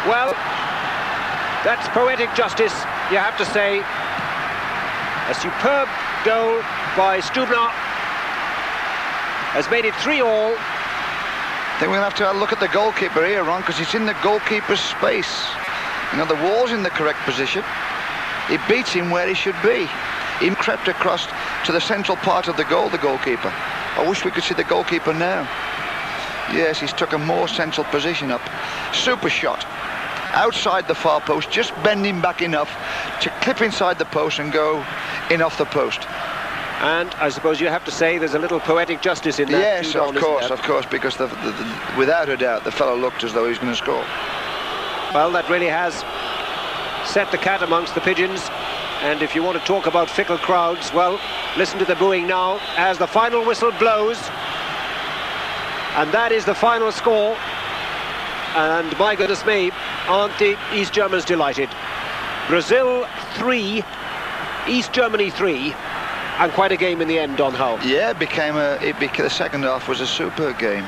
Well, that's poetic justice, you have to say. A superb goal by Stubner has made it 3-all. I think we're going to have to look at the goalkeeper here, Ron, because it's in the goalkeeper's space. You know, the wall's in the correct position. It beats him where he should be. He crept across to the central part of the goal, the goalkeeper. I wish we could see the goalkeeper now. Yes, he's took a more central position up. Super shot. Outside the far post, just bending back enough to clip inside the post and go in off the post. And I suppose you have to say there's a little poetic justice in that. Yes, of course, because without a doubt the fellow looked as though he was going to score. Well, that really has set the cat amongst the pigeons. And if you want to talk about fickle crowds, well, listen to the booing now as the final whistle blows. And that is the final score. And my goodness me, aren't the East Germans delighted? Brazil 3, East Germany 3. And quite a game in the end, Don Hull. Yeah, the second half was a superb game.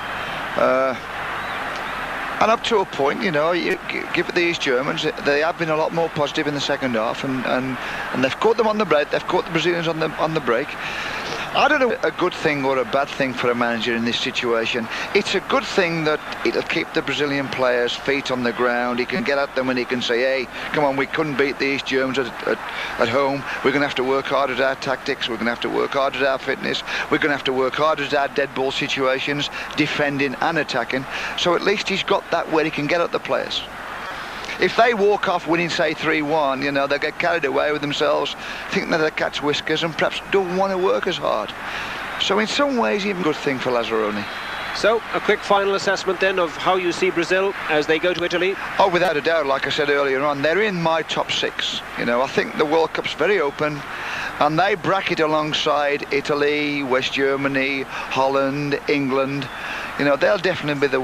And up to a point, you know, you give it the East Germans, they have been a lot more positive in the second half, and they've caught them on the break, they've caught the Brazilians on the break. I don't know a good thing or a bad thing for a manager in this situation. It's a good thing that it'll keep the Brazilian players' feet on the ground. He can get at them and he can say, hey, come on, we couldn't beat the East Germans at home. We're going to have to work hard at our tactics. We're going to have to work hard at our fitness. We're going to have to work hard at our dead ball situations, defending and attacking. So at least he's got that where he can get at the players. If they walk off winning, say, 3-1, you know, they'll get carried away with themselves, think that they're cat's whiskers and perhaps don't want to work as hard. So in some ways, even a good thing for Lazzaroni. So, a quick final assessment then of how you see Brazil as they go to Italy. Oh, without a doubt, like I said earlier on, they're in my top 6. You know, I think the World Cup's very open, and they bracket alongside Italy, West Germany, Holland, England. You know, they'll definitely be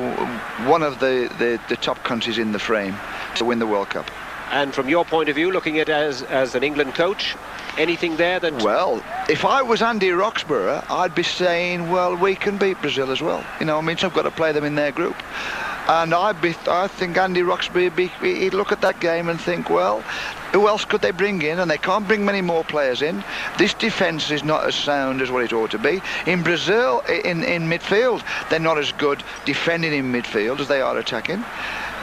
one of the top countries in the frame to win the World Cup. And from your point of view, looking at it as an England coach, anything there that... Well, if I was Andy Roxburgh, I'd be saying, well, we can beat Brazil as well. You know, I mean, so I've got to play them in their group. And I think Andy Roxburgh, he'd look at that game and think, well, who else could they bring in? And they can't bring many more players in. This defence is not as sound as what it ought to be. In Brazil, in midfield, they're not as good defending in midfield as they are attacking.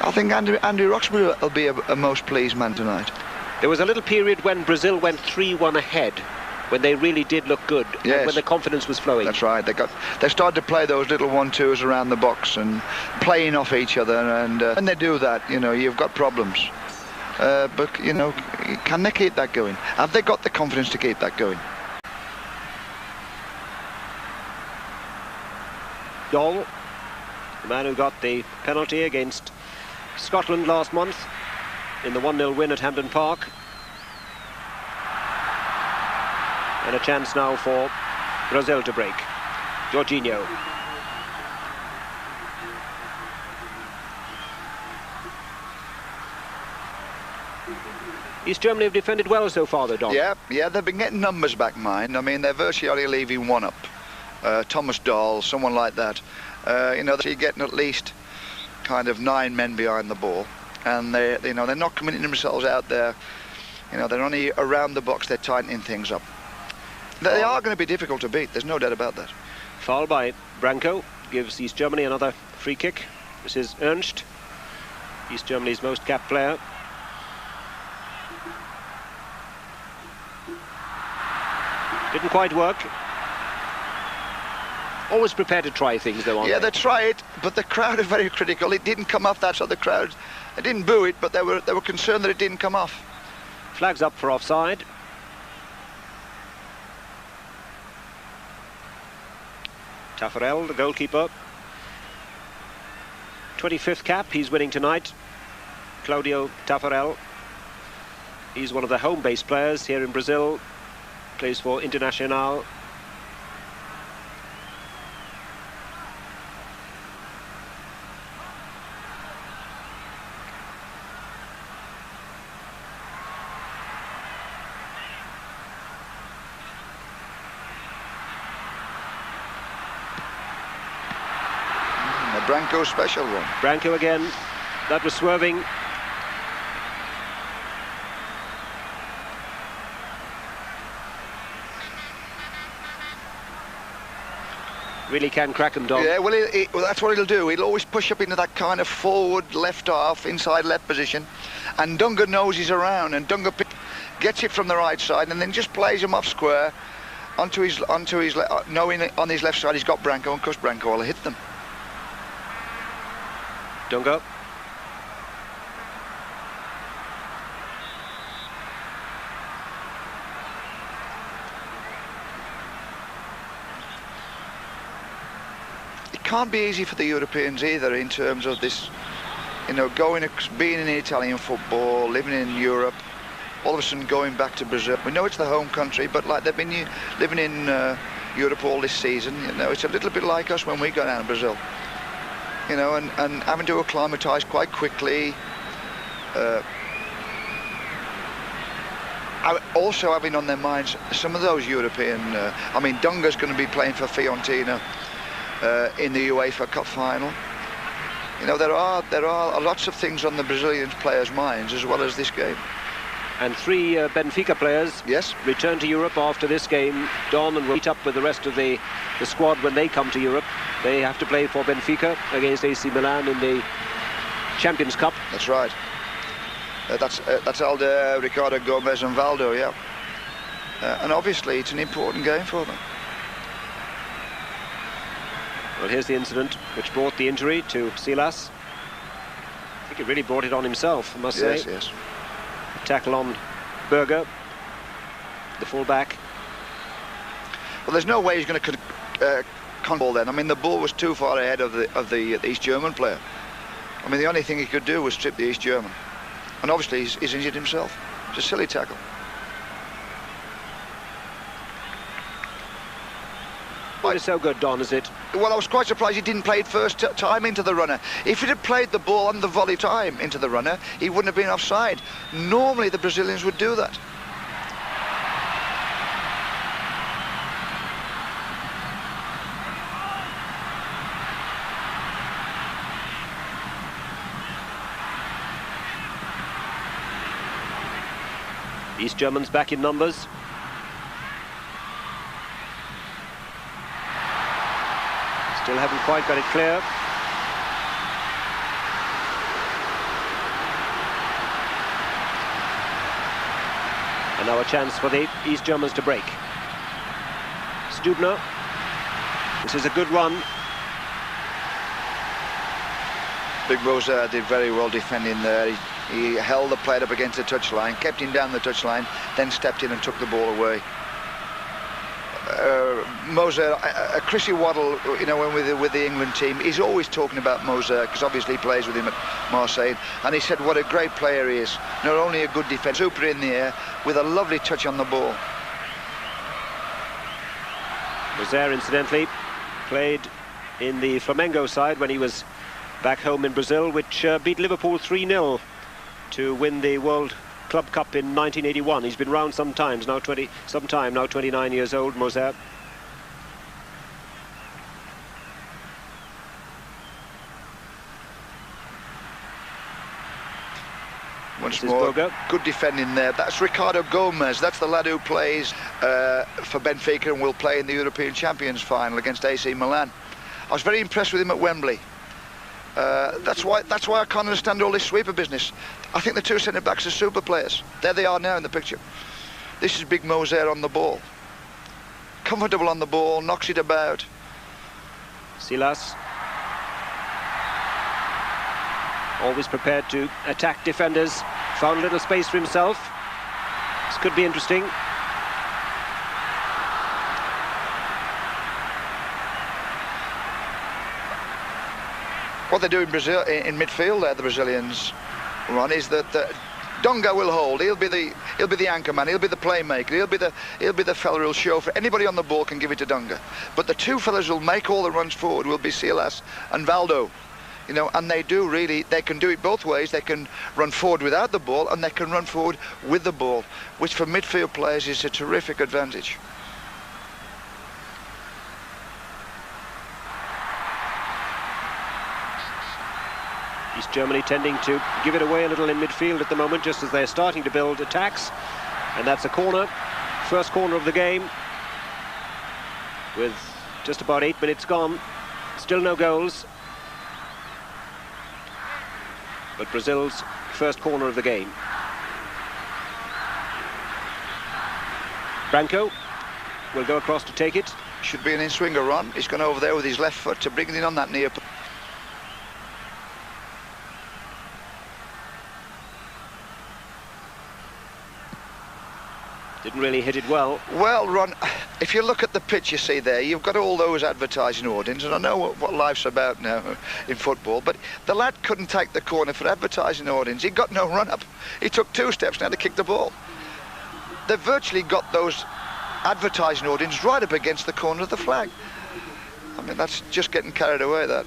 I think Andy Roxburgh will be a most pleased man tonight. There was a little period when Brazil went 3-1 ahead, when they really did look good, yes, and when the confidence was flowing. That's right. They started to play those little 1-2s around the box and playing off each other, and when they do that, you know, you've got problems. But, you know, can they keep that going? Have they got the confidence to keep that going? Doll, the man who got the penalty against Scotland last month in the 1-0 win at Hampden Park. And a chance now for Brazil to break. Jorginho. East Germany have defended well so far, though, Don. Yeah, they've been getting numbers back, mind. I mean, they're virtually only leaving one up. Thomas Dahl, someone like that. You know, they're getting at least kind of 9 men behind the ball, and they're not committing themselves out there. You know, they're only around the box. They're tightening things up. They are going to be difficult to beat. There's no doubt about that. Foul by Branco gives East Germany another free kick. This is Ernst, East Germany's most capped player. Didn't quite work. Always prepared to try things, though, aren't they? Yeah, they try it, but the crowd are very critical. It didn't come off that, so the crowd, they didn't boo it, but they were concerned that it didn't come off. Flags up for offside. Taffarel, the goalkeeper. 25th cap, he's winning tonight. Claudio Taffarel. He's one of the home-based players here in Brazil. Plays for Internacional. Branco special one. Branco again. That was swerving. Really can crack him, Dom. Yeah, well, that's what he'll do. He'll always push up into that kind of forward left half, inside left position, and Dunga knows he's around, and Dunga gets it from the right side, and then just plays him off square onto his knowing on his left side he's got Branco, and of course Branco will hit them. Dunga. It can't be easy for the Europeans either in terms of this, you know, being in Italian football, living in Europe, all of a sudden going back to Brazil. We know it's the home country, but like they've been living in Europe all this season, you know, it's a little bit like us when we go down to Brazil. You know, and having to acclimatise quite quickly. Also having on their minds some of those European... I mean, Dunga's going to be playing for Fiorentina in the UEFA Cup final. You know, there are lots of things on the Brazilian players' minds as well as this game. And 3 Benfica players return to Europe after this game, Don, and will meet up with the rest of the squad when they come to Europe. They have to play for Benfica against AC Milan in the Champions Cup. That's right. That's Aldair, Ricardo, Gomes and Valdo, yeah. And obviously it's an important game for them. Well, here's the incident which brought the injury to Silas. I think he really brought it on himself, I must say. Yes. Tackle on Berger, the full-back. Well, there's no way he's going to control then. I mean, the ball was too far ahead of the East German player. I mean, the only thing he could do was strip the East German. And obviously he's injured himself. It's a silly tackle. What is so good, Don, is it? Well, I was quite surprised he didn't play it first time into the runner. If he'd have played the ball on the volley time into the runner, he wouldn't have been offside. Normally the Brazilians would do that. East Germans back in numbers. Still haven't quite got it clear. And now a chance for the East Germans to break. Stubner. This is a good run. Big Mozer did very well defending there. He held the player up against the touchline, kept him down the touchline, then stepped in and took the ball away. Mozer, Chrissy Waddle, you know, when with the England team, he's always talking about Mozer because obviously he plays with him at Marseille, and he said what a great player he is. Not only a good defence, super in the air with a lovely touch on the ball. Mozer, incidentally, played in the Flamengo side when he was back home in Brazil, which beat Liverpool 3-0 to win the World Club Cup in 1981. He's been round some times, now 29 years old, Mozer. Once more, good defending there. That's Ricardo Gomes. That's the lad who plays for Benfica and will play in the European Champions final against AC Milan. I was very impressed with him at Wembley. That's why I can't understand all this sweeper business. I think the 2 centre-backs are super players. There they are now in the picture. This is Big Mozer on the ball. Comfortable on the ball, knocks it about. Silas. Always prepared to attack defenders. Found a little space for himself. This could be interesting. What they do in Brazil, in midfield there, the Brazilians, Ron, is that Dunga will hold. He'll be the anchor man. He'll be the playmaker. He'll be the fella who'll show for anybody on the ball can give it to Dunga. But the 2 fellas who'll make all the runs forward will be Silas and Valdo. You know, and they do really. They can do it both ways. They can run forward without the ball, and they can run forward with the ball, which for midfield players is a terrific advantage. East Germany tending to give it away a little in midfield at the moment, just as they're starting to build attacks. And that's a corner, first corner of the game, with just about 8 minutes gone. Still no goals. But Brazil's first corner of the game. Branco will go across to take it. Should be an in-swinger run. He's gone over there with his left foot to bring it in on that near. Didn't really hit it well. Well, Ron, if you look at the pitch you see there, you've got all those advertising audience, and I know what life's about now in football, but the lad couldn't take the corner for advertising audience. He got no run-up. He took 2 steps now to kick the ball. They've virtually got those advertising audience right up against the corner of the flag. I mean, that's just getting carried away, that.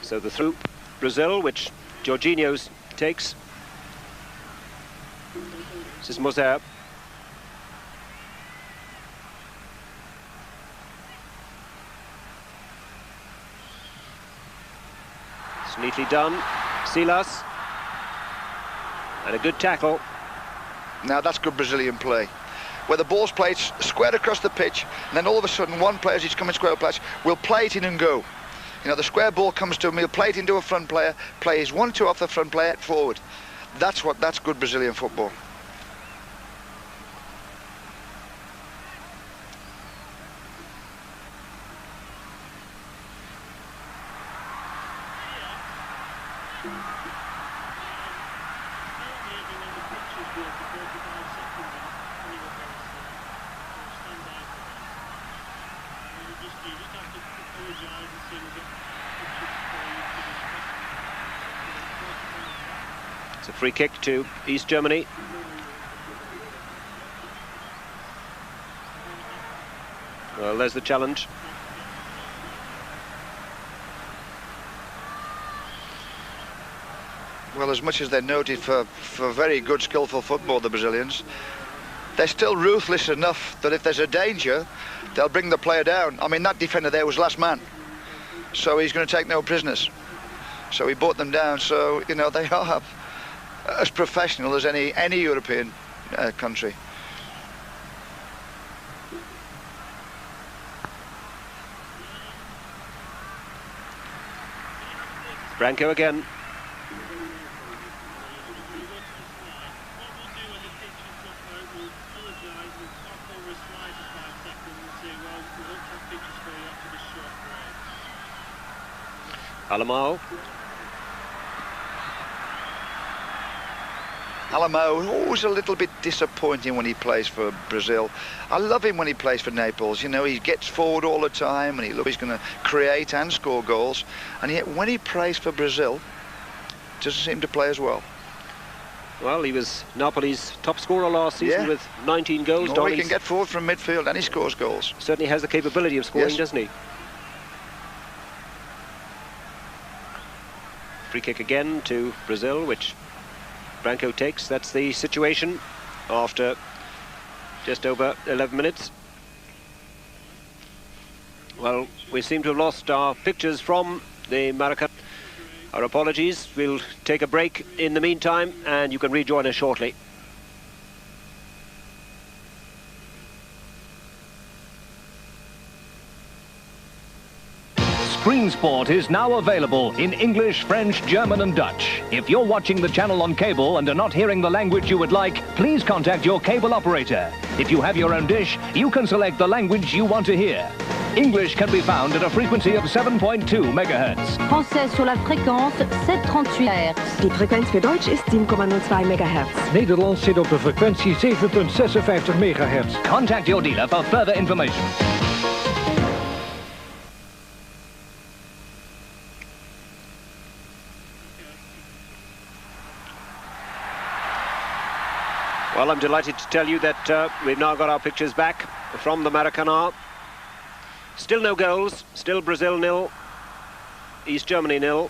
So the through Brazil, which Jorginho takes. This is Mozer. It's neatly done. Silas. And a good tackle. Now that's good Brazilian play, where the ball's played square across the pitch, and then all of a sudden one player, as he's coming square pitch, will play it in and go. You know, the square ball comes to him, he'll play it into a front player, plays 1-2 off the front player, forward. That's good Brazilian football. It's a free kick to East Germany. Well, there's the challenge. Well, as much as they're noted for very good, skillful football, the Brazilians, they're still ruthless enough that if there's a danger, they'll bring the player down. I mean, that defender there was last man, so he's going to take no prisoners. So he brought them down. So, you know, they are as professional as any European country. Branco again. Alamao is always a little bit disappointing when he plays for Brazil. I love him when he plays for Naples. You know, he gets forward all the time and he's going to create and score goals. And yet when he plays for Brazil, doesn't seem to play as well. Well, he was Napoli's top scorer last season with 19 goals. Oh, he can get forward from midfield and he scores goals. Certainly has the capability of scoring, yes, doesn't he? Free kick again to Brazil, which Branco takes. That's the situation after just over 11 minutes. Well, we seem to have lost our pictures from the Maracanã. Our apologies. We'll take a break in the meantime, and you can rejoin us shortly. Screen Sport is now available in English, French, German and Dutch. If you're watching the channel on cable and are not hearing the language you would like, please contact your cable operator. If you have your own dish, you can select the language you want to hear. English can be found at a frequency of 7.2 MHz. Français sur la fréquence 738 Hz. Die frequentie für Deutsch ist 7,02 MHz. Nederlands zit op de frequentie 7,56 MHz. Contact your dealer for further information. Well, I'm delighted to tell you that we've now got our pictures back from the Maracanã. Still no goals, still Brazil 0, East Germany 0.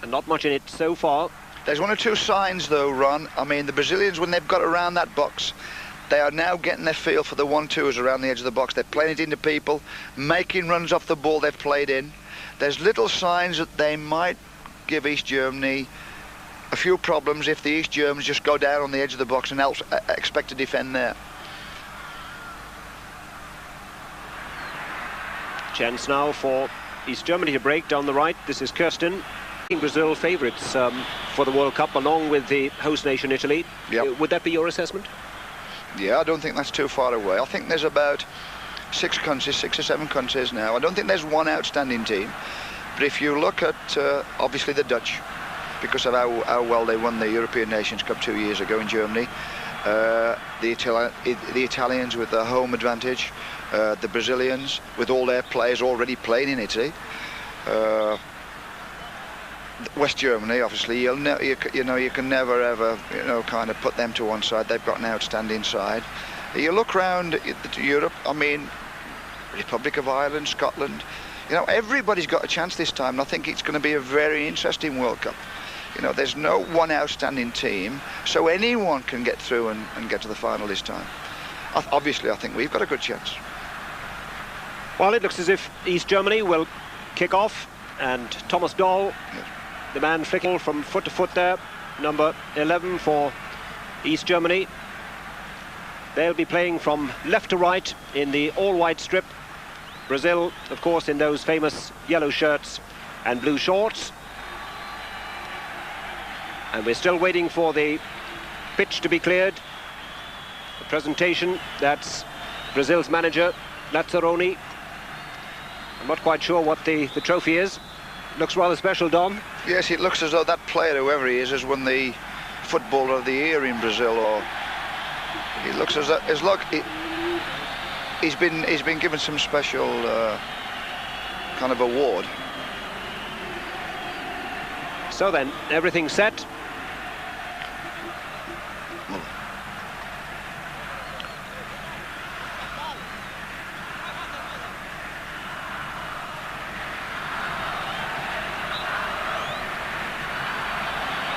And not much in it so far. There's one or two signs though, Ron. I mean, the Brazilians, when they've got around that box, they are now getting their feel for the 1-2s around the edge of the box. They're playing it into people, making runs off the ball they've played in. There's little signs that they might give East Germany a few problems if the East Germans just go down on the edge of the box and expect to defend there. Chance now for East Germany to break down the right. This is Kirsten. Brazil favourites for the World Cup, along with the host nation Italy. Yep. Would that be your assessment? Yeah, I don't think that's too far away. I think there's about 6 or 7 countries now. I don't think there's one outstanding team. But if you look at, obviously, the Dutch, because of how well they won the European Nations Cup 2 years ago in Germany, the Italians with their home advantage, the Brazilians with all their players already playing in Italy, West Germany, obviously, you can never ever kind of put them to one side. They've got an outstanding side. You look round Europe, I mean, Republic of Ireland, Scotland, everybody's got a chance this time. And I think it's going to be a very interesting World Cup. There's no one outstanding team, so anyone can get through and get to the final this time. Obviously, I think we've got a good chance. Well, it looks as if East Germany will kick off, and Thomas Doll, the man flicking from foot to foot there, number 11 for East Germany. They'll be playing from left to right in the all-white strip. Brazil, of course, in those famous yellow shirts and blue shorts. And we're still waiting for the pitch to be cleared. The presentation, that's Brazil's manager, Lazzaroni. I'm not quite sure what the trophy is. Looks rather special, Dom. Yes, it looks as though that player, whoever he is, has won the Footballer of the Year in Brazil, or it looks as though he's been given some special kind of award. So then, everything's set.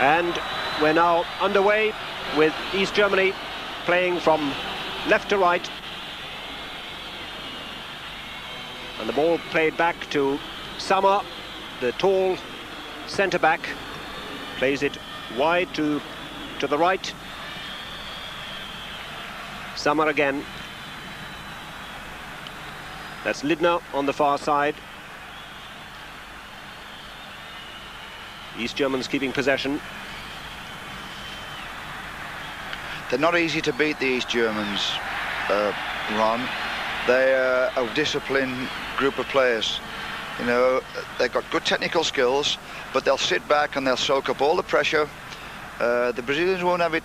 And we're now underway with East Germany playing from left to right. And the ball played back to Sammer, the tall centre-back. Plays it wide to the right. Sammer again. That's Lidner on the far side. East Germans keeping possession. They're not easy to beat, the East Germans, Ron. They're a disciplined group of players. You know, they've got good technical skills, but they'll sit back and they'll soak up all the pressure. The Brazilians won't have it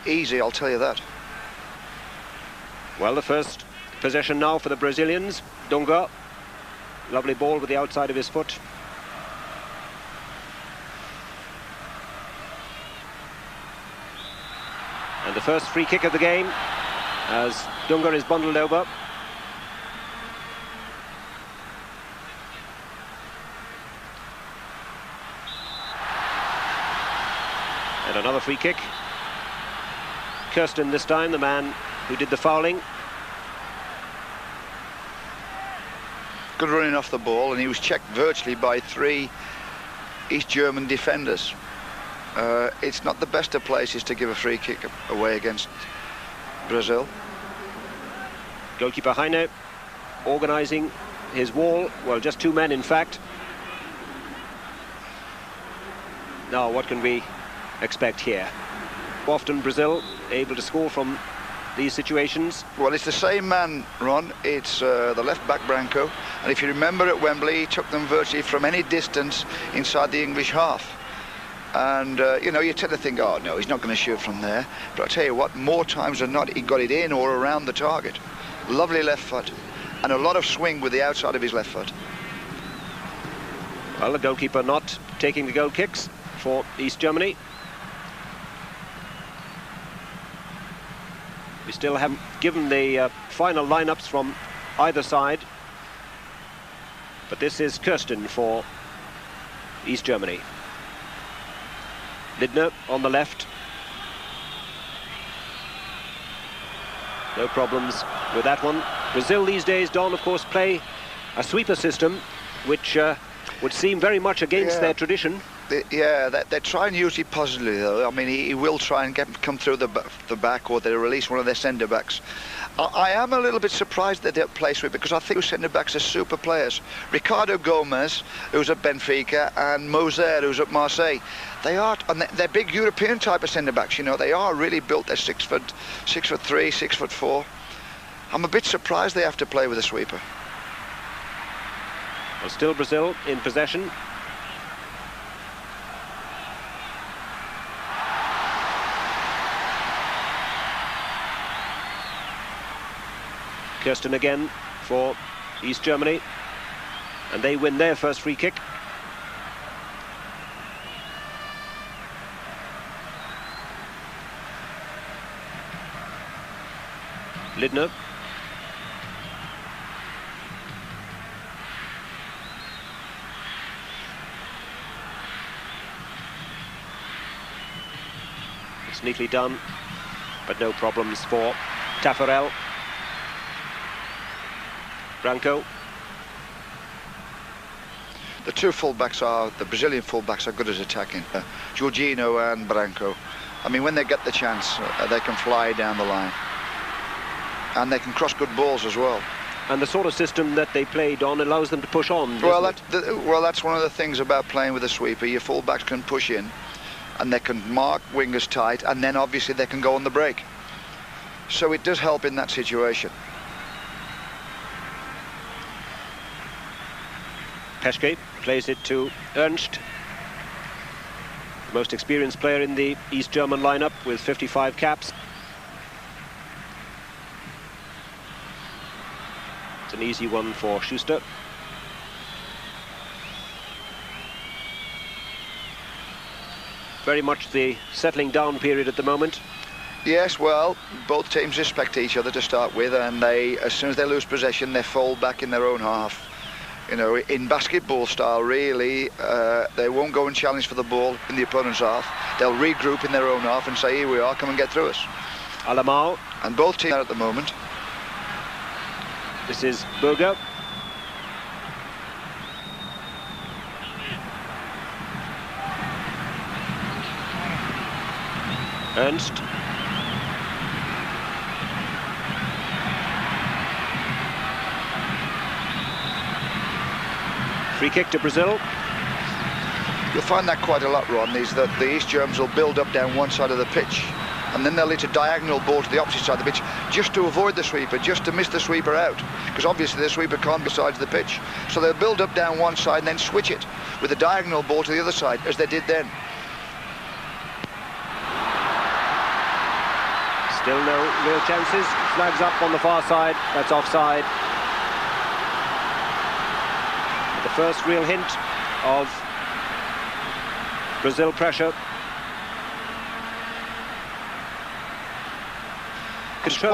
easy, I'll tell you that. Well, the first possession now for the Brazilians. Dunga, lovely ball with the outside of his foot. And the first free kick of the game as Dunga is bundled over. And another free kick. Kirsten this time, the man who did the fouling. Good running off the ball, and he was checked virtually by 3 East German defenders. It's not the best of places to give a free kick away against Brazil. Goalkeeper Heine organising his wall. Well, just 2 men, in fact. Now, what can we expect here? Often Brazil able to score from these situations. Well, it's the same man, Ron. It's the left back, Branco. And if you remember at Wembley, he took them virtually from any distance inside the English half. And, you know, you tend to think, oh, no, he's not going to shoot from there. But I'll tell you what, more times than not, he got it in or around the target. Lovely left foot. And a lot of swing with the outside of his left foot. Well, the goalkeeper not taking the goal kicks for East Germany. We still haven't given the final lineups from either side. But this is Kirsten for East Germany. Lidner on the left. No problems with that one. Brazil these days, Don, of course, play a sweeper system, which would seem very much against their tradition. They try and use it positively, though. I mean, he will try and come through the back, or they release one of their centre-backs. I am a little bit surprised that they play sweep, because I think the centre-backs are super players. Ricardo Gomes, who's at Benfica, and Mozer, who's at Marseille. They are, and they're big European type of centre-backs, you know. They are really built. They're 6'3", 6'4". I'm a bit surprised they have to play with a sweeper. Well, still Brazil in possession. Kirsten again for East Germany, and they win their first free kick. Lidner. It's neatly done, but no problems for Taffarel. Branco. The 2 fullbacks the Brazilian fullbacks are good as attacking. Jorginho and Branco. I mean, when they get the chance, they can fly down the line. And they can cross good balls as well. And the sort of system that they played on allows them to push on. Well, that's one of the things about playing with a sweeper. Your full-backs can push in, and they can mark wingers tight, and then obviously they can go on the break. So it does help in that situation. Peschke plays it to Ernst, the most experienced player in the East German lineup with 55 caps. It's an easy one for Schuster. Very much the settling down period at the moment. Yes, well, both teams respect each other to start with, and they, as soon as they lose possession, they fall back in their own half. You know, in basketball style, really, they won't go and challenge for the ball in the opponent's half. They'll regroup in their own half and say, here we are, come and get through us. Alamau. And both teams are at the moment. This is Burger. Ernst. Free kick to Brazil. You'll find that quite a lot, Ron, is that the East Germans will build up down one side of the pitch, and then they'll hit a diagonal ball to the opposite side of the pitch, just to avoid the sweeper, just to miss the sweeper out, because obviously the sweeper can't be sides of the pitch. So they'll build up down one side and then switch it with a diagonal ball to the other side, as they did then. Still no real chances. Flags up on the far side. That's offside. The first real hint of Brazil pressure. Control.